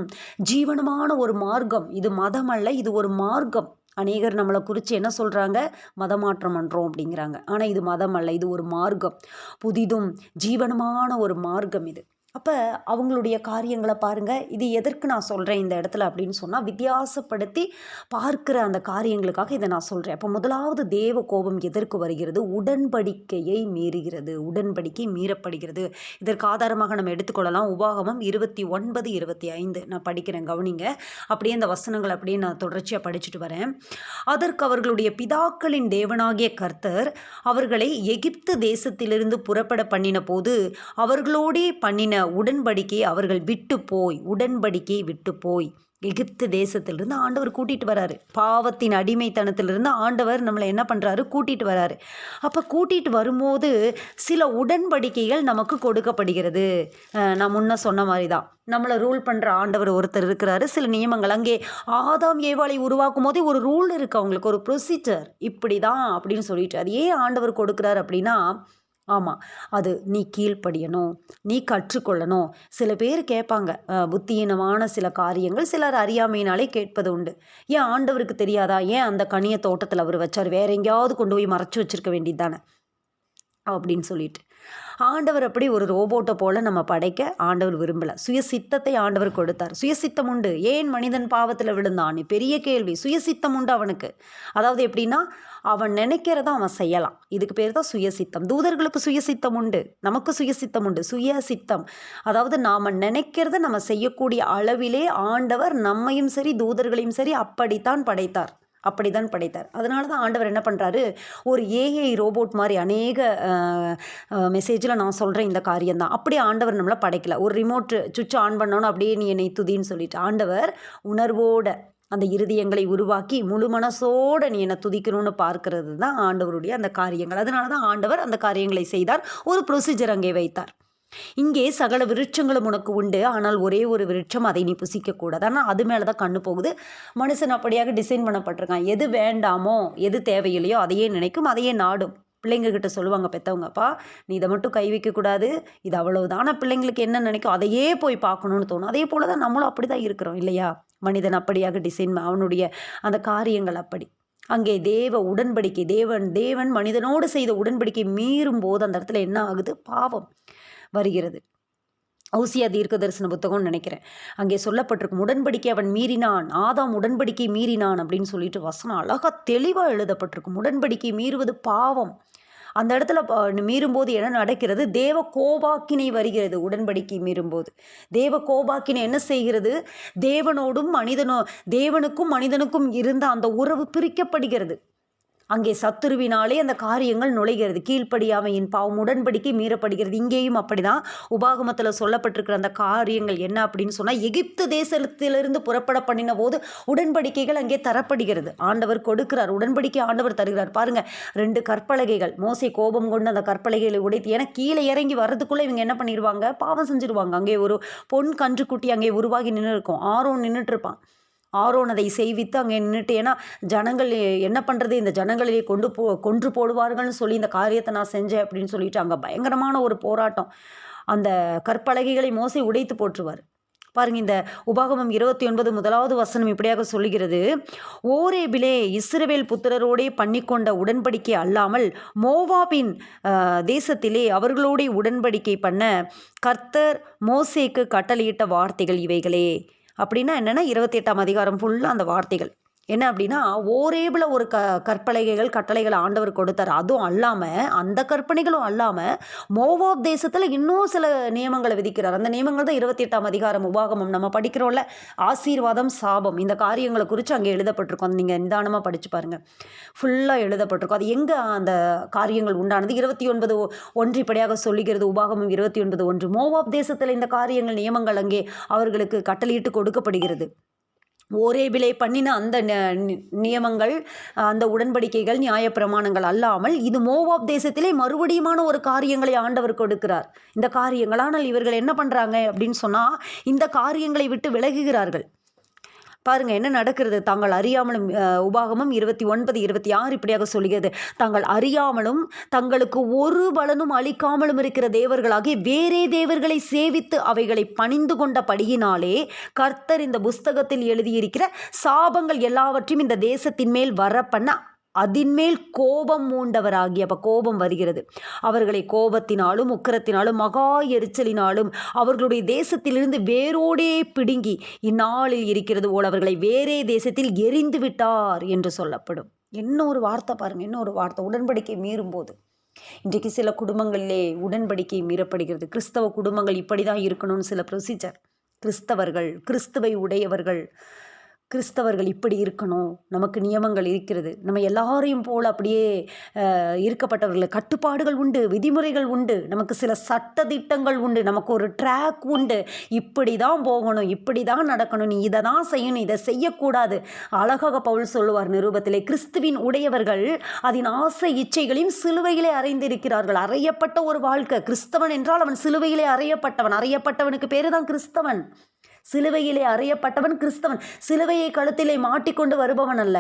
ஜீவனமான ஒரு மார்க்கம். இது மதம் அல்ல, இது ஒரு மார்க்கம். அநேகர் நம்மளை குறித்து என்ன சொல்கிறாங்க? மதமாற்றம் பண்ணுறோம் அப்படிங்கிறாங்க. ஆனால் இது மதம் அல்ல, இது ஒரு மார்க்கம், புதிதும் ஜீவனமான ஒரு மார்க்கம் இது. அப்போ அவங்களுடைய காரியங்களை பாருங்கள். இது எதற்கு நான் சொல்கிறேன் இந்த இடத்துல அப்படின்னு சொன்னால், வித்தியாசப்படுத்தி பார்க்குற அந்த காரியங்களுக்காக இதை நான் சொல்கிறேன். அப்போ முதலாவது தேவ கோபம் எதற்கு வருகிறது? உடன்படிக்கையை மீறுகிறது, உடன்படிக்கை மீறப்படுகிறது. இதற்கு ஆதாரமாக நம்ம எடுத்துக்கொள்ளலாம் உபாகமம் 29:25. நான் படிக்கிறேன், கவனிங்க. அப்படியே இந்த வசனங்கள் அப்படியே நான் தொடர்ச்சியாக படிச்சுட்டு வரேன். அதற்கு அவர்களுடைய பிதாக்களின் தேவனாகிய கர்த்தர் அவர்களை எகிப்து தேசத்திலிருந்து புறப்பட பண்ணின போது அவர்களோடே பண்ணின உடன்படிக்கையை அவர்கள் உடன்படிக்கையை விட்டு போய் எகிப்து தேசத்திலிருந்து ஆண்டவர் கூட்டிகிட்டு வராரு. பாவத்தின் அடிமைத்தனத்திலிருந்து ஆண்டவர் நம்மளை என்ன பண்ணுறாரு? கூட்டிகிட்டு வராரு. அப்போ கூட்டிகிட்டு வரும்போது சில உடன்படிக்கைகள் நமக்கு கொடுக்கப்படுகிறது. நான் முன்ன சொன்ன மாதிரி தான், நம்மளை ரூல் பண்ணுற ஆண்டவர் ஒருத்தர் இருக்கிறாரு. சில நியமங்கள், அங்கே ஆதாம் ஏவாளை உருவாக்கும் போதே ஒரு ரூல் இருக்குது, அவங்களுக்கு ஒரு ப்ரொசீஜர், இப்படி தான் அப்படின்னு சொல்லிட்டு. அது ஏன் ஆண்டவர் கொடுக்குறாரு அப்படின்னா, ஆமாம், அது நீ கீழ்ப்படியணும், நீ கற்றுக்கொள்ளணும். சில பேர் கேட்பாங்க, புத்தியீனமான சில காரியங்கள் சிலர் அறியாமையினாலே கேட்பது உண்டு. ஏன் ஆண்டவருக்கு தெரியாதா? ஏன் அந்த கனிய தோட்டத்தில் அவர் வச்சார்? வேற எங்கேயாவது கொண்டு போய் மறைச்சி வச்சிருக்க வேண்டியது தானே அப்படின்னு சொல்லிட்டு. ஆண்டவர் அப்படி ஒரு ரோபோட்டை போல நம்ம படைக்க ஆண்டவர் விரும்பலை. சுயசித்தத்தை ஆண்டவர் கொடுத்தார். சுயசித்தம் உண்டு. ஏன் மனிதன் பாவத்தில் விழுந்தான்? பெரிய கேள்வி. சுயசித்தம் உண்டு அவனுக்கு. அதாவது எப்படின்னா, அவன் நினைக்கிறத அவன் செய்யலாம். இதுக்கு பேர் தான் சுயசித்தம். தூதர்களுக்கு சுயசித்தம் உண்டு, நமக்கு சுயசித்தம் உண்டு. சுயசித்தம் அதாவது நாம் நினைக்கிறத நம்ம செய்யக்கூடிய அளவிலே ஆண்டவர் நம்மையும் சரி தூதர்களையும் சரி அப்படித்தான் படைத்தார். அதனால தான் ஆண்டவர் என்ன பண்ணுறாரு, ஒரு ஏஐ ரோபோட் மாதிரி அநேக மெசேஜில் நான் சொல்கிறேன் இந்த காரியம்தான். அப்படியே ஆண்டவர் நம்மளை படைக்கல. ஒரு ரிமோட் சுவிட்ச் ஆன் பண்ணோன்னு அப்படியே நீ என்னை துதின்னு சொல்லிட்டு, ஆண்டவர் உணர்வோட அந்த இருதயங்களை உருவாக்கி முழு மனசோடு நீ என்னை துதிக்கணும்னு பார்க்கறது தான் ஆண்டவருடைய அந்த காரியங்கள். அதனால தான் ஆண்டவர் அந்த காரியங்களை செய்தார், ஒரு ப்ரொசீஜர் அங்கே வைத்தார். இங்கே சகல விருட்சங்களும் உனக்கு உண்டு, ஆனால் ஒரே ஒரு விருட்சம், அதை நீ புசிக்கக்கூடாது. ஆனால் அது மேலே தான் கண்ணு போகுது. மனுஷன் அப்படியாக டிசைன் பண்ணப்பட்டிருக்கான். எது வேண்டாமோ எது தேவையில்லையோ அதையே நினைக்கும், அதையே நாடும். பிள்ளைங்கக்கிட்ட சொல்லுவாங்க பெற்றவங்கப்பா, நீ இதை மட்டும் கை வைக்கக்கூடாது, இது அவ்வளவுதான். ஆனால் பிள்ளைங்களுக்கு என்ன நினைக்கும், அதையே போய் பார்க்கணுன்னு தோணும். அதே போல் தான் நம்மளும் அப்படி தான் இருக்கிறோம் இல்லையா? மனிதன் அப்படியாக டிசைன், அவனுடைய அந்த காரியங்கள் அப்படி. அங்கே தேவ உடன்படிக்கை, தேவன் மனிதனோடு செய்த உடன்படிக்கை மீறும் போது அந்த இடத்துல என்ன ஆகுது? பாவம் வருகிறது. ஓசியா தீர்க்க தரிசன புத்தகம்னு நினைக்கிறேன். அங்கே சொல்லப்பட்டிருக்கும், உடன்படிக்கை அவன் மீறினான், ஆதாம் உடன்படிக்கை மீறினான் அப்படின்னு சொல்லிட்டு வசனம் அழகாக தெளிவாக எழுதப்பட்டிருக்கும். உடன்படிக்கை மீறுவது பாவம். அந்த இடத்துல மீறும்போது என்ன நடக்கிறது? தேவ கோபாக்கினை வருகிறது. உடன்படிக்கை மீறும்போது தேவ கோபாக்கினை என்ன செய்கிறது? தேவனுக்கும் மனிதனுக்கும் இருந்த அந்த உறவு பிரிக்கப்படுகிறது. அங்கே சத்துருவினாலே அந்த காரியங்கள் நுழைகிறது. கீழ்ப்படியாமையின் பாவம், உடன்படிக்கை மீறப்படுகிறது. இங்கேயும் அப்படிதான். உபாகமத்தில் சொல்லப்பட்டிருக்கிற அந்த காரியங்கள் என்ன அப்படின்னு சொன்னால், எகிப்து தேசத்திலிருந்து புறப்பட பண்ணின போது உடன்படிக்கைகள் அங்கே தரப்படுகிறது. ஆண்டவர் கொடுக்கிறார், உடன்படிக்கை ஆண்டவர் தருகிறார். பாருங்க, 2 கற்பலகைகள். மோசே கோபம் கொண்டு அந்த கற்பலகைகளை உடைத்து, ஏன்னா கீழே இறங்கி வர்றதுக்குள்ளே இவங்க என்ன பண்ணிடுவாங்க? பாவம் செஞ்சிருவாங்க. அங்கே ஒரு பொன் கன்றுக்குட்டி அங்கே உருவாகி நின்று இருக்கும். ஆரோன் நின்றுட்டு இருப்பான். ஆரோன் அதை செய்வித்து அங்கே நின்றுட்டு, ஏன்னா ஜனங்கள் என்ன பண்ணுறது, இந்த ஜனங்களிலே கொன்று போடுவார்கள்னு சொல்லி இந்த காரியத்தை நான் செஞ்சேன் அப்படின்னு சொல்லிட்டு அங்கே பயங்கரமான ஒரு போராட்டம். அந்த கற்பலகைகளை மோசே உடைத்து போற்றுவார். பாருங்க, இந்த உபாகமம் 29 1வது வசனம் இப்படியாக சொல்லுகிறது, ஓரேபிலே இஸ்ரவேல் புத்திரரோடே பண்ணிக்கொண்ட உடன்படிக்கை அல்லாமல் மோவாபின் தேசத்திலே அவர்களோட உடன்படிக்கை பண்ண கர்த்தர் மோசேக்கு கட்டளையிட்ட வார்த்தைகள் இவைகளே. அப்படின்னா என்னென்னா, 28ஆம் அதிகாரம் ஃபுல்லாக அந்த வார்த்தைகள் என்ன அப்படின்னா, ஓரேபில் ஒரு கட்டளைகள் ஆண்டவர் கொடுத்தார். அதுவும் அல்லாமல், அந்த கற்பனைகளும் அல்லாமல் மோவாப் தேசத்தில் இன்னும் சில நியமங்களை விதிக்கிறார். அந்த நியமங்கள் தான் 28ஆம் அதிகாரம் உபாகமம் நம்ம படிக்கிறோம்ல. ஆசீர்வாதம், சாபம், இந்த காரியங்களை குறித்து அங்கே எழுதப்பட்டிருக்கும். அது நீங்கள் நிதானமாக படித்து பாருங்கள், ஃபுல்லாக எழுதப்பட்டிருக்கும். அது எங்கே அந்த காரியங்கள் உண்டானது? 29:1 இப்படியாக சொல்லுகிறது. உபாகமம் 29:1, மோவாப் தேசத்தில் இந்த காரியங்கள், நியமங்கள் அங்கே அவர்களுக்கு கட்டளையிட்டு கொடுக்கப்படுகிறது. ஓரேபிலே பண்ணின அந்த நியமங்கள், அந்த உடன்படிக்கைகள், நியாயப்பிரமாணங்கள் அல்லாமல் இது மோவாப் தேசத்திலே மறுபடியுமான ஒரு காரியங்களை ஆண்டவர் கொடுக்கிறார். இந்த காரியங்கள், ஆனால் இவர்கள் என்ன பண்ணுறாங்க அப்படின்னு சொன்னால், இந்த காரியங்களை விட்டு விலகுகிறார்கள். பாருங்கள் என்ன நடக்கிறது. தாங்கள் அறியாமலும், உபாகமம் 29:26 இப்படியாக சொல்கிறது, தாங்கள் அறியாமலும் தங்களுக்கு ஒரு பலனும் அளிக்காமலும் இருக்கிற தேவர்களாகி வேறே தேவர்களை சேவித்து அவைகளை பணிந்து கொண்ட படியினாலே கர்த்தர் இந்த புஸ்தகத்தில் எழுதியிருக்கிற சாபங்கள் எல்லாவற்றையும் இந்த தேசத்தின் மேல் வரப்பண்ண அதின்மேல் கோபம் மூண்டவராகி. அப்போ கோபம் வருகிறது. அவர்களை கோபத்தினாலும் உக்கிரத்தினாலும் மகா எரிச்சலினாலும் அவர்களுடைய தேசத்திலிருந்து வேரோடே பிடுங்கி இந்நாளில் இருக்கிறது போல் அவர்களை வேறே தேசத்தில் எரிந்து விட்டார் என்று சொல்லப்படும். என்ன ஒரு வார்த்தை பாருங்கள், என்ன ஒரு வார்த்தை. உடன்படிக்கை மீறும்போது இன்றைக்கு சில குடும்பங்களிலே உடன்படிக்கை மீறப்படுகிறது. கிறிஸ்தவ குடும்பங்கள் இப்படி தான் இருக்கணும்னு சில ப்ரொசீஜர். கிறிஸ்துவை உடையவர்கள், கிறிஸ்தவர்கள் இப்படி இருக்கணும், நமக்கு நியமங்கள் இருக்கிறது, நம்ம எல்லாரையும் போல் அப்படியே இருக்கப்பட்டவர்கள், கட்டுப்பாடுகள் உண்டு, விதிமுறைகள் உண்டு, நமக்கு சில சட்டதிட்டங்கள் உண்டு, நமக்கு ஒரு ட்ராக் உண்டு, இப்படி தான் போகணும், இப்படி தான் நடக்கணும், நீ இதை தான் செய்யணும், இதை செய்யக்கூடாது. அழகாக பவுல் சொல்லுவார் நிருபத்திலே, கிறிஸ்துவின் உடையவர்கள் அதன் ஆசை இச்சைகளையும் சிலுவையிலே அறைந்திருக்கிறார்கள். அறையப்பட்ட ஒரு வாழ்க்கை. கிறிஸ்தவன் என்றால் அவன் சிலுவையிலே அறையப்பட்டவன். அறையப்பட்டவனுக்கு பேரு தான் கிறிஸ்தவன். சிலுவையிலே அறையப்பட்டவன் கிறிஸ்தவன். சிலுவையை கழுத்திலே மாட்டிக்கொண்டு வருபவன் அல்ல,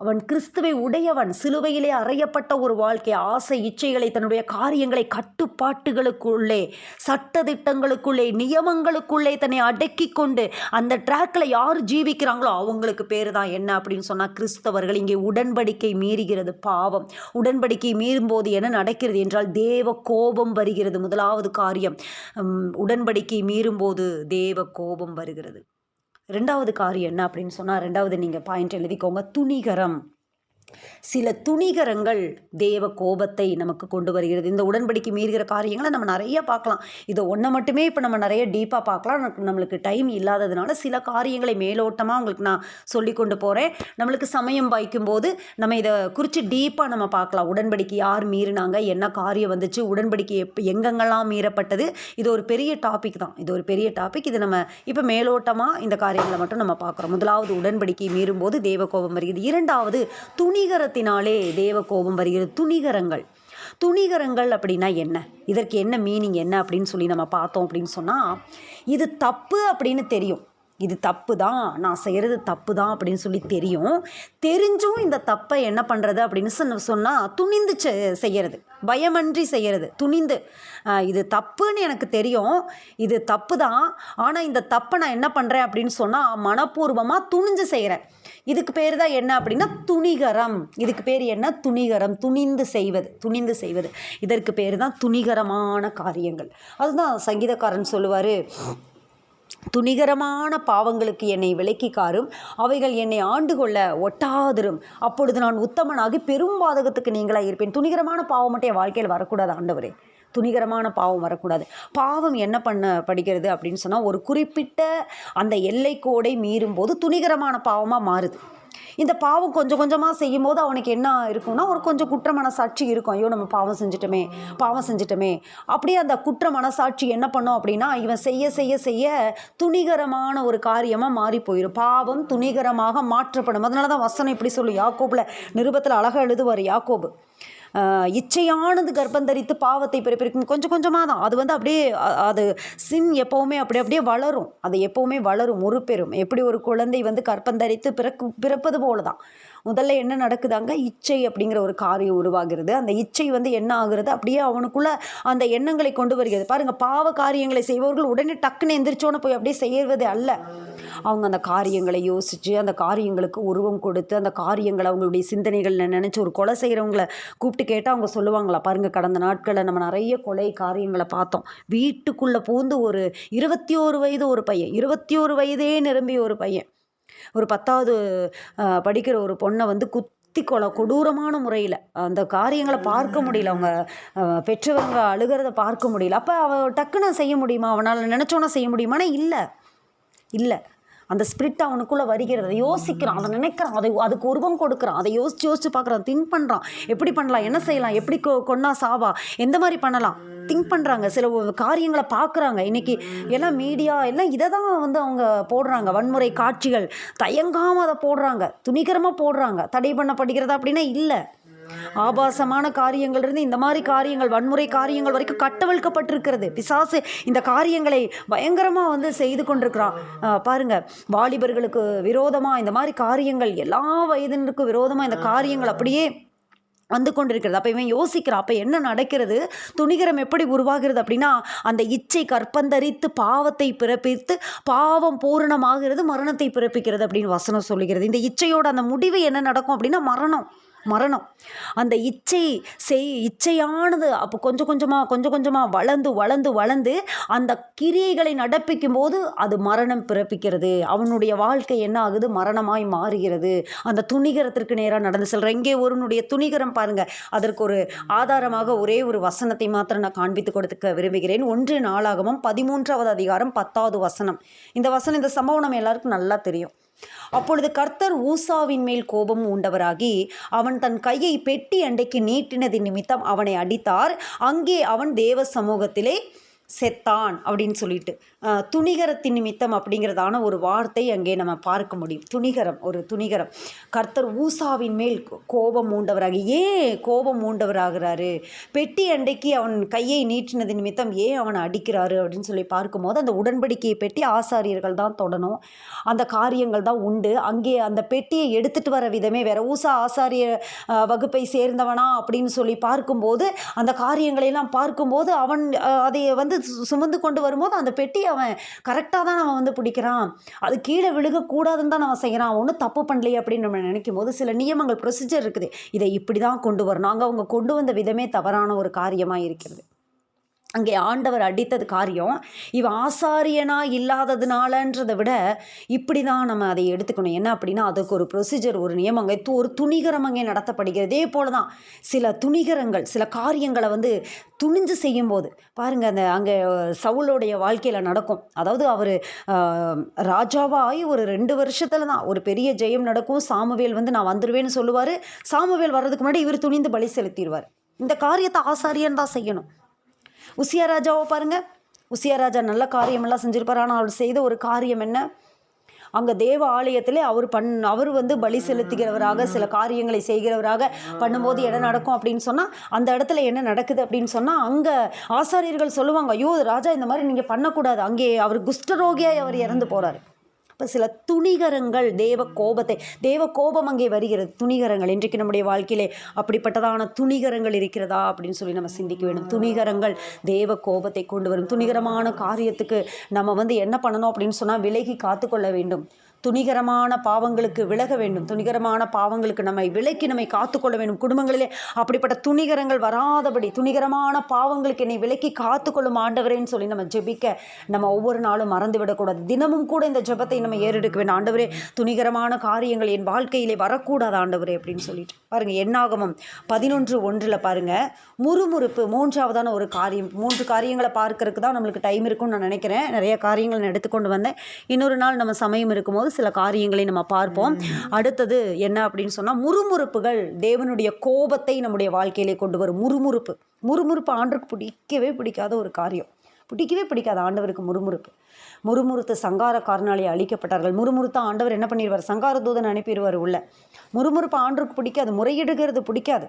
அவன் கிறிஸ்துவை உடையவன். சிலுவையிலே அறையப்பட்ட ஒரு வாழ்க்கை. ஆசை இச்சைகளை, தன்னுடைய காரியங்களை கட்டுப்பாட்டுகளுக்குள்ளே, சட்டதிட்டங்களுக்குள்ளே, நியமங்களுக்குள்ளே தன்னை அடக்கி கொண்டு அந்த ட்ராக்கில் யார் ஜீவிக்கிறாங்களோ அவங்களுக்கு பேர் தான் என்ன அப்படின்னு சொன்னால் கிறிஸ்தவர்கள். இங்கே உடன்படிக்கை மீறுகிறது, பாவம். உடன்படிக்கை மீறும்போது என்ன நடக்கிறது என்றால் தேவ கோபம் வருகிறது. முதலாவது காரியம், உடன்படிக்கை மீறும்போது தேவ கோபம் வருகிறது. 2வது காரியம் என்ன அப்படின்னு சொன்னால், 2வது நீங்கள் பாயிண்ட் எழுதிக்கோங்க, துணிகரம். சில துணிகரங்கள் தேவ கோபத்தை நமக்கு கொண்டு வருகிறது. இந்த உடன்படிக்கை மீறுகிற காரியங்களை நம்ம நிறைய பார்க்கலாம். இதை ஒன்றை மட்டுமே இப்போ நம்ம நிறைய டீப்பாக பார்க்கலாம். நம்மளுக்கு டைம் இல்லாததுனால சில காரியங்களை மேலோட்டமாக உங்களுக்கு நான் சொல்லி கொண்டு போகிறேன். நம்மளுக்கு சமயம் வாய்க்கும்போது நம்ம இதை குறித்து டீப்பாக நம்ம பார்க்கலாம். உடன்படிக்கை யார் மீறினாங்க, என்ன காரியம் வந்துச்சு, உடன்படிக்கை எங்கெங்கெல்லாம் மீறப்பட்டது. இது ஒரு பெரிய டாபிக் தான். இது ஒரு பெரிய டாபிக். இது நம்ம இப்போ மேலோட்டமாக இந்த காரியங்களை மட்டும் நம்ம பார்க்குறோம். முதலாவது உடன்படிக்கை மீறும்போது தேவ கோபம் வருகிறது. 2வது துணிகரத்தினாலே தேவ கோபம் வருகிறது. துணிகரங்கள், துணிகரங்கள் அப்படின்னா என்ன, இதற்கு என்ன மீனிங் என்ன அப்படின்னு சொல்லி நம்ம பார்த்தோம் அப்படின்னு சொன்னால், இது தப்பு அப்படின்னு தெரியும், இது தப்பு தான், நான் செய்கிறது தப்பு தான் அப்படின்னு சொல்லி தெரிஞ்சும் இந்த தப்பை என்ன பண்ணுறது அப்படின்னு சொன்னால் துணிந்து செய்கிறது, பயமன்றி செய்கிறது, துணிந்து. இது தப்புன்னு எனக்கு தெரியும், இது தப்பு தான், ஆனால் இந்த தப்பை நான் என்ன பண்ணுறேன் அப்படின்னு சொன்னால் மனப்பூர்வமாக துணிஞ்சு செய்கிறேன். இதுக்கு பேர் தான் என்ன அப்படின்னா துணிகரம். இதுக்கு பேர் என்ன? துணிகரம். துணிந்து செய்வது இதற்கு பேர் தான் துணிகரமான காரியங்கள். அதுதான் சங்கீதக்காரன் சொல்லுவார், துணிகரமான பாவங்களுக்கு என்னை விலக்கி காரும், அவைகள் என்னை ஆண்டு கொள்ள ஒட்டாதிரும், அப்பொழுது நான் உத்தமனாகி பெரும் பாதகத்துக்கு நீங்களாக இருப்பேன். துணிகரமான பாவம் மட்டும் என் வாழ்க்கையில் வரக்கூடாது ஆண்டவரே, துணிகரமான பாவம் வரக்கூடாது. பாவம் என்ன படிக்கிறது அப்படின்னு சொன்னால், ஒரு குறிப்பிட்ட அந்த எல்லைக்கோடை மீறும் போது துணிகரமான பாவமாக மாறுது. இந்த பாவம் கொஞ்சம் கொஞ்சமாக செய்யும் போது அவனுக்கு என்ன இருக்கும்னா, ஒரு கொஞ்சம் குற்ற மனசாட்சி இருக்கும். ஐயோ நம்ம பாவம் செஞ்சிட்டோமே அப்படியே அந்த குற்ற மனசாட்சி என்ன பண்ணோம் அப்படின்னா, இவன் செய்ய செய்ய செய்ய துணிகரமான ஒரு காரியமாக மாறி போயிடும். பாவம் துணிகரமாக மாற்றப்படும். அதனால தான் வசனம் இப்படி சொல்லும். யாக்கோபில் நிருபத்தில் அழகாக எழுதுவார் யாக்கோபு, இச்சையானது கர்ப்பந்தரித்து பாவத்தை பிறப்பிக்கும். கொஞ்சம் கொஞ்சமாக தான் அது அப்படியே அது சின் எப்போவுமே அப்படியே வளரும், அது எப்போவுமே வளரும், உருப்பெறும். எப்படி ஒரு குழந்தை கர்ப்பந்தரித்து பிறப்பது போல தான் முதல்ல என்ன நடக்குதாங்க, இச்சை அப்படிங்கிற ஒரு காரியம் உருவாகிறது. அந்த இச்சை என்ன ஆகுறது, அப்படியே அவனுக்குள்ள அந்த எண்ணங்களை கொண்டு வருகிறது. பாருங்கள், பாவ காரியங்களை செய்பவர்கள் உடனே டக்குன்னு எந்திரிச்சோன்னு போய் அப்படியே செய்வது அல்ல. அவங்க அந்த காரியங்களை யோசித்து, அந்த காரியங்களுக்கு உருவம் கொடுத்து, அந்த காரியங்களை அவங்களுடைய சிந்தனைகளில் நினச்சி, ஒரு கொலை செய்கிறவங்களை கூப்பிட்டு கேட்டால் அவங்க சொல்லுவாங்களா, பாருங்கள் கடந்த நாட்களில் நம்ம நிறைய கொலை காரியங்களை பார்த்தோம். வீட்டுக்குள்ளே பூந்து ஒரு 21 வயது ஒரு பையன், 21 வயதே நிரம்பிய ஒரு பையன், ஒரு 10வது படிக்கிற ஒரு பொண்ணை குத்தி கொடூரமான முறையில், அந்த காரியங்களை பார்க்க முடியல, அவங்க பெற்றவங்க அழுகிறத பார்க்க முடியல. அப்போ அவன் டக்குன்னு செய்ய முடியுமா, அவனால் நினச்சோன்னா செய்ய முடியுமானா இல்லை. அந்த ஸ்பிரிட் அவனுக்குள்ளே வருகிறது, அதை யோசிக்கிறான், அதை நினைக்கிறான், அதுக்கு உருவம் கொடுக்குறான், அதை யோசித்து பார்க்குறான், திங்க் பண்ணுறான், எப்படி பண்ணலாம், என்ன செய்யலாம், எப்படி கொன்னா சாவா, எந்த மாதிரி பண்ணலாம், திங்க் பண்ணுறாங்க. சில காரியங்களை பார்க்குறாங்க. இன்றைக்கி எல்லாம் மீடியா எல்லாம் இதை தான் அவங்க போடுறாங்க. வன்முறை காட்சிகள் தயங்காமல் அதை போடுறாங்க, துணிகரமாக போடுறாங்க. தடை பண்ணப்படுகிறதா அப்படின்னா இல்லை. ஆபாசமான காரியங்கள் இருந்து இந்த மாதிரி காரியங்கள், வன்முறை காரியங்கள் வரைக்கும் கட்டவிழ்க்கப்பட்டிருக்கிறது. பிசாசு இந்த காரியங்களை பயங்கரமாக செய்து கொண்டிருக்கிறான். பாருங்க, வாலிபர்களுக்கு விரோதமாக இந்த மாதிரி காரியங்கள், எல்லா வயதினருக்கும் விரோதமாக இந்த காரியங்கள் அப்படியே கொண்டிருக்கிறது. அப்போ இவன் யோசிக்கிறான், அப்போ என்ன நடக்கிறது, துணிகரம் எப்படி உருவாகிறது அப்படின்னா, அந்த இச்சை கற்பந்தரித்து பாவத்தை பிறப்பித்து, பாவம் பூரணமாகிறது, மரணத்தை பிறப்பிக்கிறது அப்படின்னு வசனம் சொல்லுகிறது. இந்த இச்சையோட அந்த முடிவு என்ன நடக்கும் அப்படின்னா மரணம். அந்த இச்சையானது அப்போ கொஞ்சம் கொஞ்சமாக வளர்ந்து அந்த கிரியைகளை நடப்பிக்கும் போது அது மரணம் பிறப்பிக்கிறது. அவனுடைய வாழ்க்கை என்ன ஆகுது, மரணமாய் மாறுகிறது. அந்த துணிகரத்திற்கு நேராக நடந்து செல்கிறேன். இங்கே ஒருவனுடைய துணிகரம் பாருங்கள், அதற்கு ஒரு ஆதாரமாக ஒரே ஒரு வசனத்தை மாத்திரம் நான் காண்பித்து கொடுக்க விரும்புகிறேன். 1 நாளாகமம் 13வது அதிகாரம் 10வது வசனம். இந்த சம்பவம் நம்ம எல்லாருக்கும் நல்லா தெரியும். அப்பொழுது கர்த்தர் ஊசாவின் மேல் கோபம் உண்டவராகி, அவன் தன் கையை பெட்டி அண்டைக்கு நீட்டினதின் நிமித்தம் அவனை அடித்தார். அங்கே அவன் தேவ சமூகத்திலே செத்தான் அப்படின்னு சொல்லிட்டு, துணிகரத்தின் நிமித்தம் அப்படிங்கிறதான ஒரு வார்த்தை அங்கே நம்ம பார்க்க முடியும். ஒரு துணிகரம். கர்த்தர் ஊசாவின் மேல் கோபம் மூண்டவராக, ஏன் கோபம் மூண்டவராகிறாரு, பெட்டி அண்டைக்கு அவன் கையை நீட்டினது நிமித்தம் ஏன் அவனை அடிக்கிறாரு அப்படின்னு சொல்லி பார்க்கும்போது, அந்த உடன்படிக்கையை பெட்டி ஆசாரியர்கள் தான் தொடணும், அந்த காரியங்கள் தான் உண்டு. அங்கே அந்த பெட்டியை எடுத்துகிட்டு வர விதமே வேறு. ஊசா ஆசாரிய வகுப்பை சேர்ந்தவனா அப்படின்னு சொல்லி பார்க்கும்போது, அந்த காரியங்களையெல்லாம் பார்க்கும்போது அவன் அதை சுமந்து கொண்டு வரும்போது அந்த பெட்டி அவன் கரெக்டாக தான் அவன் பிடிக்கிறான், அது கீழே விழுகக்கூடாதுன்னு தான் அவன் செய்கிறான், ஒன்றும் தப்பு பண்ணலையே அப்படின்னு நம்ம நினைக்கும் போது சில நியமங்கள், ப்ரொசீஜர் இருக்குது, இதை இப்படி தான் கொண்டு வரணும். அவங்க கொண்டு வந்த விதமே தவறான ஒரு காரியமாக இருக்கிறது. அங்கே ஆண்டவர் அடித்தது காரியம், இவன் ஆசாரியனா இல்லாததுனாலன்றதை விட இப்படி தான் நம்ம அதை எடுத்துக்கணும். என்ன அப்படின்னா, அதுக்கு ஒரு ப்ரொசீஜர், ஒரு நியமங்க, ஒரு துணிகரம் அங்கே நடத்தப்படுகிறது. இதே போல தான் சில துணிகரங்கள், சில காரியங்களை துணிஞ்சு செய்யும்போது பாருங்கள், அங்கே சவுலோடைய வாழ்க்கையில் நடக்கும். அதாவது அவர் ராஜாவாகி ஒரு 2 வருஷத்தில் தான் ஒரு பெரிய ஜெயம் நடக்கும். சாமுவேல் நான் வந்துடுவேன்னு சொல்லுவார். சாமுவேல் வர்றதுக்கு முன்னாடி இவர் துணிந்து பலி செலுத்திடுவார். இந்த காரியத்தை ஆசாரியன் தான் செய்யணும். உசியா ராஜாவை பாருங்கள், உசியா ராஜா நல்ல காரியமெல்லாம் செஞ்சுருப்பார். ஆனால் அவர் செய்த ஒரு காரியம் என்ன, அங்கே தேவ ஆலயத்திலே அவர் வந்து பலி செலுத்துகிறவராக சில காரியங்களை செய்கிறவராக பண்ணும்போது என்ன நடக்கும் அப்படின்னு சொன்னால், அந்த இடத்துல என்ன நடக்குது அப்படின்னு சொன்னால், அங்கே ஆசாரியர்கள் சொல்லுவாங்க, ஐயோ ராஜா இந்த மாதிரி நீங்கள் பண்ணக்கூடாது. அங்கே அவர் குஷ்டரோகியாய் அவர் இறந்து போகிறார். இப்போ சில துணிகரங்கள் தேவ கோபம் அங்கே வருகிறது. துணிகரங்கள் இன்றைக்கு நம்முடைய வாழ்க்கையிலே அப்படிப்பட்டதான துணிகரங்கள் இருக்கிறதா அப்படின்னு சொல்லி நம்ம சிந்திக்க வேண்டும். துணிகரங்கள் தேவ கோபத்தை கொண்டு வரும். துணிகரமான காரியத்துக்கு நம்ம வந்து என்ன பண்ணணும் அப்படின்னு சொன்னால், விலகி காத்துக்கொள்ள வேண்டும். துணிகரமான பாவங்களுக்கு விலக வேண்டும். துணிகரமான பாவங்களுக்கு நம்மை காத்துக்கொள்ள வேண்டும். குடும்பங்களிலே அப்படிப்பட்ட துணிகரங்கள் வராதபடி, துணிகரமான பாவங்களுக்கு என்னை விலக்கி காத்துக்கொள்ளும் ஆண்டவரேன்னு சொல்லி நம்ம ஜெபிக்க நம்ம ஒவ்வொரு நாளும் மறந்து விடக்கூடாது. தினமும் கூட இந்த ஜெபத்தை நம்ம ஏறெடுக்க வேண்டும். ஆண்டவரே, துணிகரமான காரியங்கள் என் வாழ்க்கையிலே வரக்கூடாது ஆண்டவரே அப்படின்னு சொல்லிட்டு பாருங்கள். என்னாகமம் 11:1 பாருங்கள், முறுமுறுப்பு மூன்றாவதான ஒரு காரியம். 3 காரியங்களை பார்க்கறதுக்கு தான் நம்மளுக்கு டைம் இருக்கும்னு நான் நினைக்கிறேன். நிறைய காரியங்கள் நான் எடுத்துக்கொண்டு வந்தேன். இன்னொரு நாள் நம்ம சமயம் இருக்கும்போது சில காரியங்களை நம்ம பார்ப்போம். அடுத்தது என்ன அப்படின்னு சொன்னால், முறுமுறுப்புகள் தேவனுடைய கோபத்தை நம்முடைய வாழ்க்கையிலே கொண்டு வரும். முறுமுறுப்பு ஆண்டவருக்கு பிடிக்காத ஒரு காரியம். பிடிக்காத ஆண்டவருக்கு முறுமுறுத்து சங்காரக்காரனாலே அழிக்கப்பட்டார்கள். முறுமுறுத்த ஆண்டவர் என்ன பண்ணிடுவார்? சங்கார தூதன் அனுப்பிடுவார் உள்ள. முறுமுறுப்பு ஆண்டவருக்கு பிடிக்காது. முறையிடுகிறது பிடிக்காது.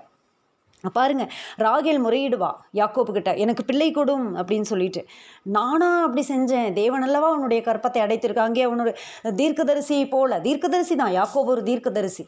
பாருங்க, ராகேல் முறையிடுவா யாக்கோபு கிட்ட, எனக்கு பிள்ளை கொடும் அப்படின்னு சொல்லிட்டு. நானா அப்படி செஞ்சேன்? தேவன் அல்லவா உன்னுடைய கற்பத்தை அடைத்திருக்காங்க. அவனோட தீர்க்கதரிசியை போல, தீர்க்கதரிசி தான் யாக்கோபு, ஒரு தீர்க்கதரிசி.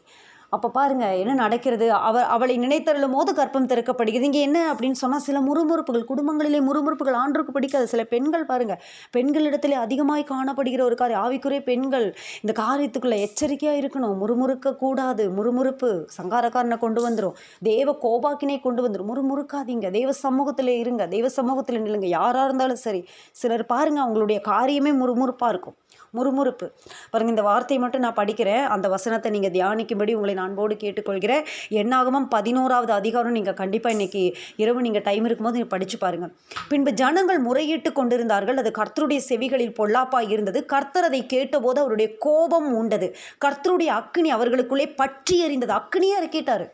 அப்போ பாருங்கள் என்ன நடக்கிறது. அவளை நினைத்தருளும் போது கற்பம் திறக்கப்படுகிறது. இங்கே என்ன அப்படின்னு சொன்னால், சில முறுமுறுப்புகள், குடும்பங்களிலே முறுமுறுப்புகள் ஆண்டவருக்கு பிடிக்காது. சில பெண்கள் பாருங்கள், பெண்களிடத்திலே அதிகமாய் காணப்படுகிற ஒரு காரியம். ஆவிக்குரிய பெண்கள் இந்த காரியத்துக்குள்ளே எச்சரிக்கையாக இருக்கணும். முறுமுறுக்கக்கூடாது. முறுமுறுப்பு சங்காரக்காரனை கொண்டு வந்துடும். தேவ கோபாக்கினை கொண்டு வந்துடும். முறுமுறுக்காதீங்க. தேவ சமூகத்தில் இருங்க. தேவ சமூகத்தில் நில்லுங்க. யாராக இருந்தாலும் சரி. சிலர் பாருங்கள், அவங்களுடைய காரியமே முறுமுறுப்பாக இருக்கும். முறுமுறுப்பு பாருங்கள். இந்த வார்த்தையை மட்டும் நான் படிக்கிறேன். அந்த வசனத்தை நீங்கள் தியானிக்கும்படி உங்களை நான் அன்போடு கேட்டுக்கொள்கிறேன். என்னாகமம் 11வது அதிகாரம் நீங்கள் கண்டிப்பாக இன்றைக்கி இரவு நீங்கள் டைம் இருக்கும்போது நீங்கள் படித்து பாருங்கள். பின்பு ஜனங்கள் முறையிட்டு கொண்டிருந்தார்கள். அது கர்த்தருடைய செவிகளில் பொல்லாப்பாக இருந்தது. கர்த்தர் அதை கேட்டபோது அவருடைய கோபம் உண்டது. கர்த்தருடைய அக்கினி அவர்களுக்குள்ளே பற்றி எறிந்தது. அக்கினியே இறக்கிட்டார்.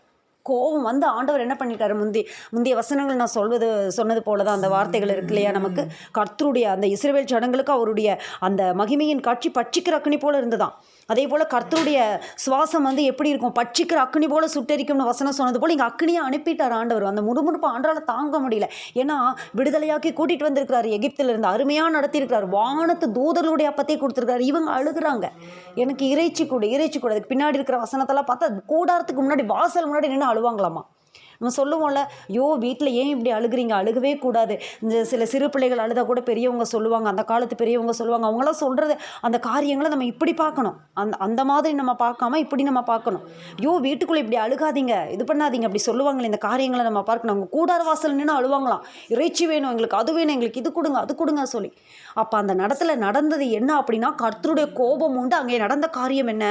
கோபம் வந்து ஆண்டவர் என்ன பண்ணிட்டாரு? முந்தைய வசனங்கள் நான் சொன்னது போல தான் அந்த வார்த்தைகள் இருக்கு இல்லையா? நமக்கு கர்த்தருடைய அந்த இஸ்ரவேல் ஜனங்களுக்கு அவருடைய அந்த மகிமையின் காட்சி பட்சிக்கிற அக்கினி போல இருந்துதான். அதே போல் கர்த்தருடைய சுவாசம் வந்து எப்படி இருக்கும்? பட்சிக்கிற அக்கினி போல சுட்டரிக்கும்னு வசனம் சொன்னது போல் இங்கே அக்கினியை அனுப்பிட்டார் ஆண்டவர். அந்த முறுமுறுப்பு ஆண்டால தாங்க முடியல. ஏன்னா விடுதலையாக்கி கூட்டிகிட்டு வந்திருக்கிறார் எகிப்திலிருந்து. அருமையாக நடத்தியிருக்கிறார். வானத்து தூதர்களுடைய அப்பத்தை கொடுத்துருக்காரு. இவங்க அழுகிறாங்க, எனக்கு இறைச்சி கூட. அதுக்கு பின்னாடி இருக்கிற வசனத்தெல்லாம் பார்த்தா கூடாரத்துக்கு முன்னாடி வாசல் முன்னாடி நின்று அழுவாங்களாமா. நம்ம சொல்லுவோம்ல, ஐயோ வீட்டில் ஏன் இப்படி அழுகிறீங்க? அழுகவே கூடாது. இந்த சில சிறு பிள்ளைகள் அழுதா கூட பெரியவங்க சொல்லுவாங்க, அந்த காலத்து பெரியவங்க சொல்லுவாங்க. அவங்களாம் சொல்கிறது அந்த காரியங்களை நம்ம இப்படி பார்க்கணும். அந்த மாதிரி நம்ம பார்க்காம இப்படி நம்ம பார்க்கணும். ஐயோ வீட்டுக்குள்ளே இப்படி அழுகாதீங்க, இது பண்ணாதீங்க அப்படி சொல்லுவாங்களே. இந்த காரியங்களை நம்ம பார்க்கணும். அவங்க கூடார வாசல் நின்று அழுவாங்களாம். இறைச்சி வேணும் எங்களுக்கு, அது வேணும் எங்களுக்கு, இது கொடுங்க அது கொடுங்க சொல்லி. அப்போ அந்த இடத்துல நடந்தது என்ன அப்படின்னா, கர்த்தருடைய கோபம் உண்டு. அங்கே நடந்த காரியம் என்ன?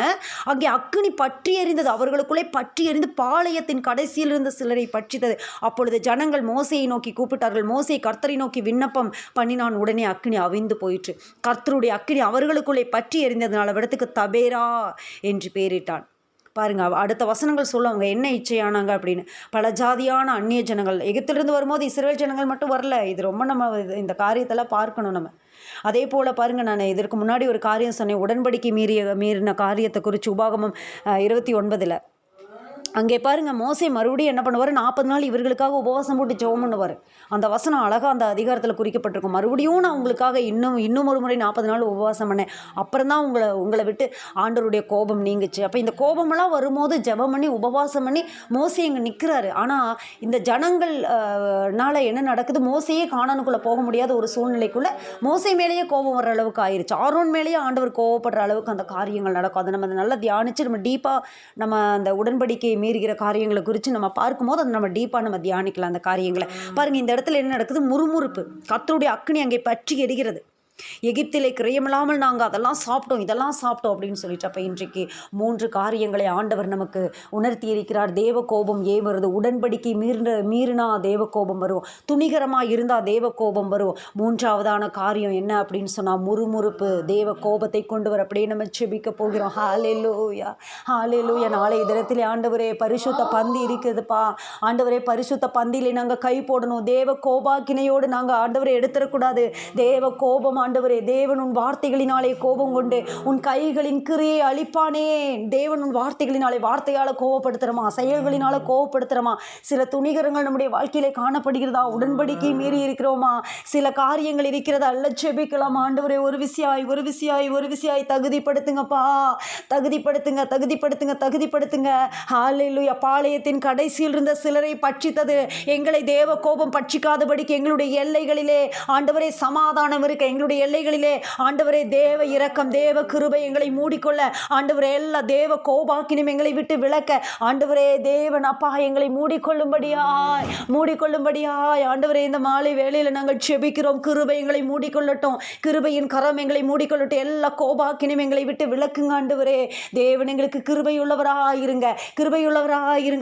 அங்கே அக்கினி பற்றி எறிந்தது. அவர்களுக்குள்ளே பற்றி எறிந்து பாளையத்தின் கடைசியில் இருந்த சிலரை பற்றித்தது. அப்பொழுது ஜனங்கள் மோசையை நோக்கி கூப்பிட்டார்கள். மோசை கர்த்தரை நோக்கி விண்ணப்பம் பண்ணினான். உடனே அக்கினி அவிந்து போயிற்று. கர்த்தருடைய அக்கினி அவர்களுக்குள்ளே பற்றி எறிந்ததுனால இடத்துக்கு தபேரா என்று பெயரிட்டான். பாருங்க, அடுத்த வசனங்கள் சொல்லுவாங்க என்ன இச்சையானாங்க அப்படின்னு. பல ஜாதியான அந்நிய ஜனங்கள் எகிப்திலிருந்து வரும்போது இஸ்ரவேல் ஜனங்கள் மட்டும் வரல. இது ரொம்ப நம்ம இந்த காரியத்தெல்லாம் பார்க்கணும் நம்ம. அதே போல் பாருங்கள், நான் இதற்கு முன்னாடி ஒரு காரியம் சொன்னேன், உடன்படிக்கை மீறின காரியத்தை குறித்து. உபாகமம் 29 அங்கே பாருங்கள், மோசே மறுபடியும் என்ன பண்ணுவார்? 40 நாள் இவர்களுக்காக உபவாசம் போட்டு ஜெபம் பண்ணுவார். அந்த வசனம் அழகாக அந்த அதிகாரத்தில் குறிக்கப்பட்டிருக்கும். மறுபடியும் நான் உங்களுக்காக இன்னும் ஒரு முறை 40 நாள் உபவாசம் பண்ணேன். அப்புறம் தான் உங்களை விட்டு ஆண்டவருடைய கோபம் நீங்குச்சு. அப்போ இந்த கோபமெல்லாம் வரும்போது ஜெபம் பண்ணி உபவாசம் பண்ணி மோசே இங்கே நிற்கிறாரு. ஆனால் இந்த ஜனங்கள்னால என்ன நடக்குது? மோசையே கானானுக்குள்ளே போக முடியாத ஒரு சூழ்நிலைக்குள்ளே மோசை மேலேயே கோபம் வர்ற அளவுக்கு ஆயிடுச்சு. ஆரோன் மேலேயே ஆண்டவர் கோபப்படுற அளவுக்கு அந்த காரியங்கள் நடக்கும். அதை நம்ம நல்லா தியானித்து நம்ம டீப்பாக நம்ம அந்த உடன்படிக்கை மீறுகிற காரியங்களை குறித்து நம்ம பார்க்கும்போது அதை நம்ம டீப்பாக நம்ம தியானிக்கலாம். அந்த காரியங்களை பாருங்கள். இந்த இடத்துல என்ன நடக்குது? முறுமுறுப்பு. கர்த்தருடைய அக்கினி அங்கே பற்றி எரிகிறது. எகிப்திலே கிரயமில்லாமல் நாங்கள் அதெல்லாம் சாப்பிட்டோம், இதெல்லாம் சாப்பிட்டோம் அப்படின்னு சொல்லிட்டு. அப்போ இன்றைக்கு 3 காரியங்களை ஆண்டவர் நமக்கு உணர்த்தி இருக்கிறார். தேவ கோபம் ஏன் வருது? உடன்படிக்கை மீறினா தேவ கோபம் வரும். துணிகரமாக இருந்தால் தேவ கோபம் வரும். 3ஆவதான காரியம் என்ன அப்படின்னு சொன்னால், முறுமுறுப்பு தேவ கோபத்தை கொண்டு வர. அப்படியே நம்ம செபிக்க போகிறோம். ஹல்லேலூயா, ஹல்லேலூயா. நாளைய தினத்திலே ஆண்டவரே பரிசுத்த பந்தி இருக்குதுப்பா. ஆண்டவரே பரிசுத்த பந்தியிலே நாங்கள் கை போடணும். தேவ கோபாக்கினையோடு நாங்கள் ஆண்டவரை எடுத்துடக்கூடாது. தேவ கோபம் ஆண்டவரே. தேவன் உன் வார்த்தைகளினாலே கோபம் கொண்டு உன் கைகளின் கிரியை அழிப்பானே. தேவன் உன் வார்த்தைகளினாலே, வார்த்தையால் கோவப்படுத்துகிறோமா, செயல்களினால கோவப்படுத்துகிறோமா? சில துணிகரங்கள் நம்முடைய வாழ்க்கையிலே காணப்படுகிறதா? உடன்படிக்கை மீறி இருக்கிறோமா? சில காரியங்கள் இருக்கிறதா? அல்ல செபிக்கலாம். ஆண்டவரே, ஒரு விசியாய் தகுதிப்படுத்துங்கப்பா, தகுதிப்படுத்துங்க. ஹல்லேலூயா. பாளையத்தின் கடைசியில் இருந்த சிலரை பட்சித்தது எங்களை தேவ கோபம் பட்சிக்காதபடிக்கு எங்களுடைய எல்லைகளிலே ஆண்டவரே சமாதானம் இருக்க, எங்களுடைய எல்லைகளிலே ஆண்டவரே தேவ இரக்கம், தேவ கிருபை எங்களை மூடிக்கொள்ள, ஆண்டவரே எல்லா தேவ கோபாக்கினும் எங்களை விட்டு விளக்க, ஆண்டவரே தேவன் அப்பா எங்களை மூடிக்கொள்ளும்படியாய் ஆண்டவரே இந்த மாலை வேளையில் நாங்கள் செபிக்கிறோம். கிருபை எங்களை மூடிக்கொள்ளட்டும், கிருபையின் கரம் எங்களை மூடிக்கொள்ளட்டும். எல்லா கோபாக்கினும் எங்களை விட்டு விளக்குங்க ஆண்டவரே. தேவன் எங்களுக்கு கிருபையுள்ளவராயிருங்க.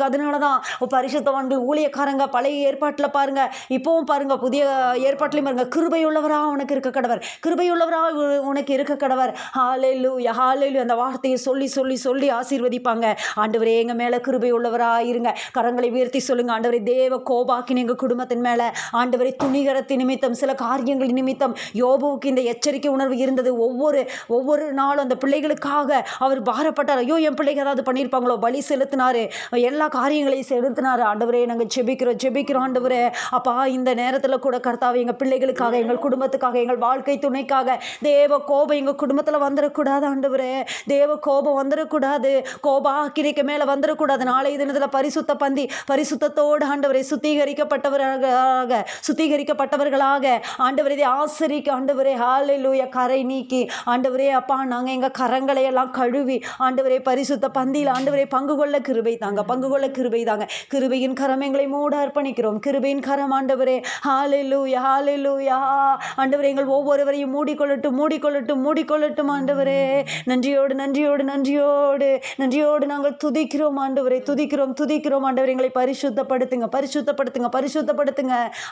அதனாலதான் பரிசுத்தவான்கள், ஊழியக்காரங்க பழைய ஏற்பாட்டில் பாருங்க, இப்பவும் பாருங்க, புதிய ஏற்பாட்டிலையும் பாருங்க, கிருபையுள்ளவரா உனக்கு இருக்க கடவர். ஹல்லேலூயா. அந்த வார்த்தையை சொல்லி ஆசீர்வதிப்பாங்க. ஆண்டவரே எங்க மேல கிருபையுள்ளவராயிருங்க. கரங்களை உயர்த்தி சொல்லுங்க. ஆண்டவரே தேவ கோபாக்கின் எங்க குடும்பத்தின் மேல, ஆண்டவரே துணிகரத்தின் நிமித்தம், சில காரியங்கள் நிமித்தம் யோபுவுக்கு இந்த எச்சரிக்கை உணர்வு இருந்தது. ஒவ்வொரு நாளும் அந்த பிள்ளைகளுக்காக அவர் பாரப்பட்டார். ஐயோ, என் பிள்ளைங்க ஏதாவது பண்ணியிருப்பாங்களோ, பலி செலுத்தினாரு, எல்லா காரியங்களையும் செலுத்தினாரு. ஆண்டவரே நாங்கள் ஜெபிக்கிறோம் ஆண்டவரே. அப்பா இந்த நேரத்தில் கூட கர்த்தாவே எங்கள் பிள்ளைகளுக்காக, எங்கள் குடும்பத்துக்காக, எங்கள் வாழ்க்கை துணைக்காக தேவ கோபம் எங்கள் குடும்பத்தில் வந்துடக்கூடாது ஆண்டவரே. தேவ கோபம் வந்துடக்கூடாது, கோபாக்கினைக்கு மேலே வந்துடக்கூடாது. நாளைய தினத்தில் பரிசுத்தத்தோடு ஆண்டவரை சுத்திகரிக்கப்பட்டவர்களாக ஆண்டவரை ஆசரிக்க ஆண்டவரே. ஹல்லேலூயா. கரை நீக்கி ஆண்டவரே அப்பா நாங்கள் எங்கள் கரங்களை எல்லாம் கழுவி ஆண்டவரே பரிசுத்த பந்தியில் ஆண்டவரை பங்கு கொள்ள கிருபை தாங்க. கிருபையின் கரம் எங்களை மூட அர்ப்பணிக்கிறோம். கிருபையின் கரம் ஆண்டவரே. ஹல்லேலூயா. ஆண்டவரே எங்கள் ஒவ்வொருவரையும் மூடிக்கொள்ளட்டும் ஆண்டவரே. நன்றியோடு நாங்கள் துதிக்கிறோம் ஆண்டவரே. துதிக்கிறோம் ஆண்டவரே. எங்களை பரிசுத்தப்படுத்துங்க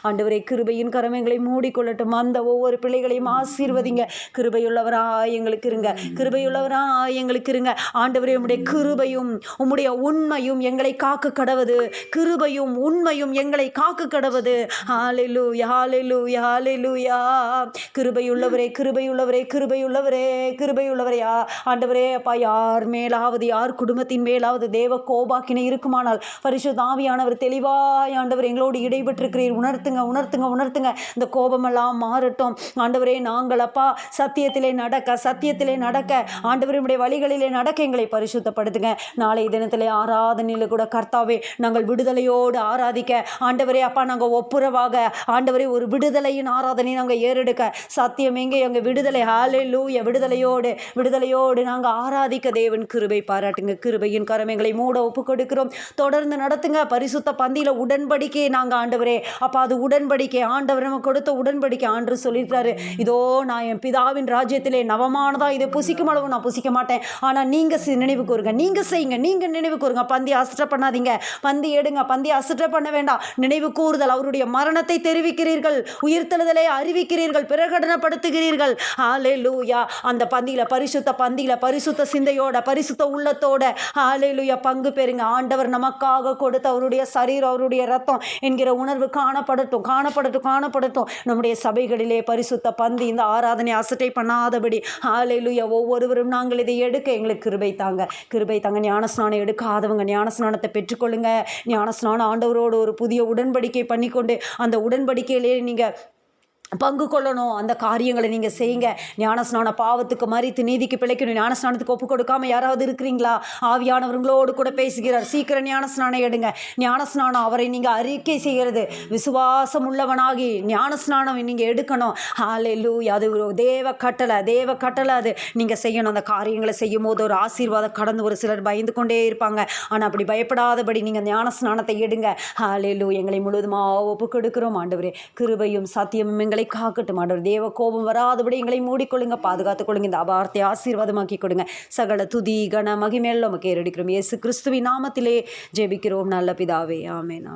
ஆண்டவரே. கிருபையின் கரம் எங்களை மூடிக்கொள்ளட்டும். அந்த ஒவ்வொரு பிள்ளைகளையும் ஆசீர்வதிங்க. கிருபையுள்ளவராய் எங்களுக்கு இருங்க ஆண்டவரே. உம்முடைய கிருபையும் உம்முடைய உண்மையும் எங்களை காக்க கடவது. ஹல்லேலூயா. கிருபையுள்ளவரே ஆண்டவரே அப்பா. யார் குடும்பத்தின் மேலாவது தேவ கோபாக்கினை இருக்குமானால் பரிசுத்த ஆவியானவர் தெளிவாய் ஆண்டவர் எங்களோடு இடைபெற்றிருக்கிறீர். உணர்த்துங்க. இந்த கோபமெல்லாம் மாறட்டும் ஆண்டவரே. நாங்கள் அப்பா சத்தியத்திலே நடக்க ஆண்டவருடைய வழிகளிலே நடக்க எங்களை பரிசுத்தப்படுத்துங்க. நாளை தினத்திலே ஆராதனையில் கூட கர்த்தாவே நாங்கள் விடுதலையோடு ஆராதிக்க ஆண்டவரே அப்பா, நாங்கள் ஒப்புரவாக ஆண்டவரே ஒரு விடுதலையின் ஆராதனை நாங்கள் ஏறெடுக்க, சத்தியம் எங்கே எங்கள் விடுதலை. ஹல்லேலூயா. விடுதலையோடு நாங்கள் ஆராதிக்க தேவன் கிருபை பாராட்டுங்க. கிருபையின் கரம் எங்களை மூட ஒப்பு கொடுக்கிறோம். தொடர்ந்து நடத்துங்க. பரிசுத்த பந்தியில் உடன்படிக்கை நாங்கள் ஆண்டவரே அப்பா, அது உடன்படிக்கை ஆண்டவர் நமக்கு கொடுத்த உடன்படிக்கை. ஆண்டு சொல்லியிருக்காரு, இதோ நான் என் பிதாவின் ராஜ்யத்திலே நவமானதா இதை புசிக்கும் அளவு நான் புசிக்க மாட்டேன். ஆனால் நீங்கள் நினைவு கூறுங்க, நீங்கள் செய்யுங்க, நீங்கள் நினைவு கூறுங்க. பந்தி அசுற்ற பண்ணாதீங்க, பந்தி எடுங்க, பந்தி அசுற்ற பண்ண வேண்டாம். நினைவு கூறுதல், அவருடைய மரணத்தை தெரிவிக்கிறீர்கள், உயிர்த்தெழுதலை அறிவிக்கிறீர்கள், பிரகடனப்படுத்துகிறீர்கள். ஹல்லேலூயா. அந்த பந்தியில பரிசுத்த சிந்தையோட, பரிசுத்த உள்ளத்தோட ஹல்லேலூயா பங்கு பெறுங்க. ஆண்டவர் நமக்காக கொடுத்த அவருடைய சரீரம், அவருடைய ரத்தம் என்கிற உணர்வு காணப்படட்டும். நம்முடைய சபைகளிலே பரிசுத்த பந்தி இந்த ஆராதனை அசட்டை பண்ணாதபடி ஹல்லேலூயா ஒவ்வொருவரும் நாங்கள் இதை எடுக்க எங்களுக்கு கிருபை தாங்க. ஞானஸ்நானம் எடுக்காதவங்க ஞானஸ்நானத்தை பெற்றுக்கொள்ளுங்க. ஞானஸ்நானம் ஆண்டவரோடு ஒரு புதிய உடன்படிக்கை பண்ணிக்கொண்டு அந்த உடன்படிக்கையிலே நீங்கள் பங்கு கொள்ளணும். அந்த காரியங்களை நீங்கள் செய்யுங்க. ஞானஸ்நான பாவத்துக்கு மரித்து நீதிக்கு பிழைக்கணும். ஞானஸ்நானத்துக்கு ஒப்பு கொடுக்காம யாராவது இருக்கிறீங்களா? ஆவியானவர்களோடு கூட பேசுகிறார். சீக்கிரம் ஞானஸ்நானம் எடுங்க. ஞானஸ்நானம் அவரை நீங்கள் அறிக்கை செய்கிறது. விசுவாசம் உள்ளவனாகி ஞானஸ்நானம் நீங்கள் எடுக்கணும். ஹல்லேலூயா. அது ஒரு தேவ கட்டளை அது நீங்கள் செய்யணும். அந்த காரியங்களை செய்யும் போது ஒரு ஆசீர்வாதம் கடந்து ஒரு சிலர் பயந்து கொண்டே இருப்பாங்க. ஆனால் அப்படி பயப்படாதபடி நீங்கள் ஞானஸ்நானத்தை எடுங்க. ஹல்லேலூயா. எங்களை முழுவதுமாக ஒப்பு கொடுக்கிறோம் ஆண்டவரே. கிருபையும் சத்தியமும் எங்களை காக்கட்டும் ஆண்டவர். தேவ கோபம் வராதபடி எங்களை மூடிக்கொள்ளுங்க, பாதுகாத்துக் கொள்ளுங்க. இந்த அபார்த்தை ஆசீர்வாதமாக்கி கொடுங்க. சகல துதி கன மகிமையெல்லாம் நமக்கு ஏறெடுக்கிறோம். இயேசு கிறிஸ்துவின் நாமத்திலே ஜெபிக்கிறோம் நல்ல பிதாவே. ஆமென்.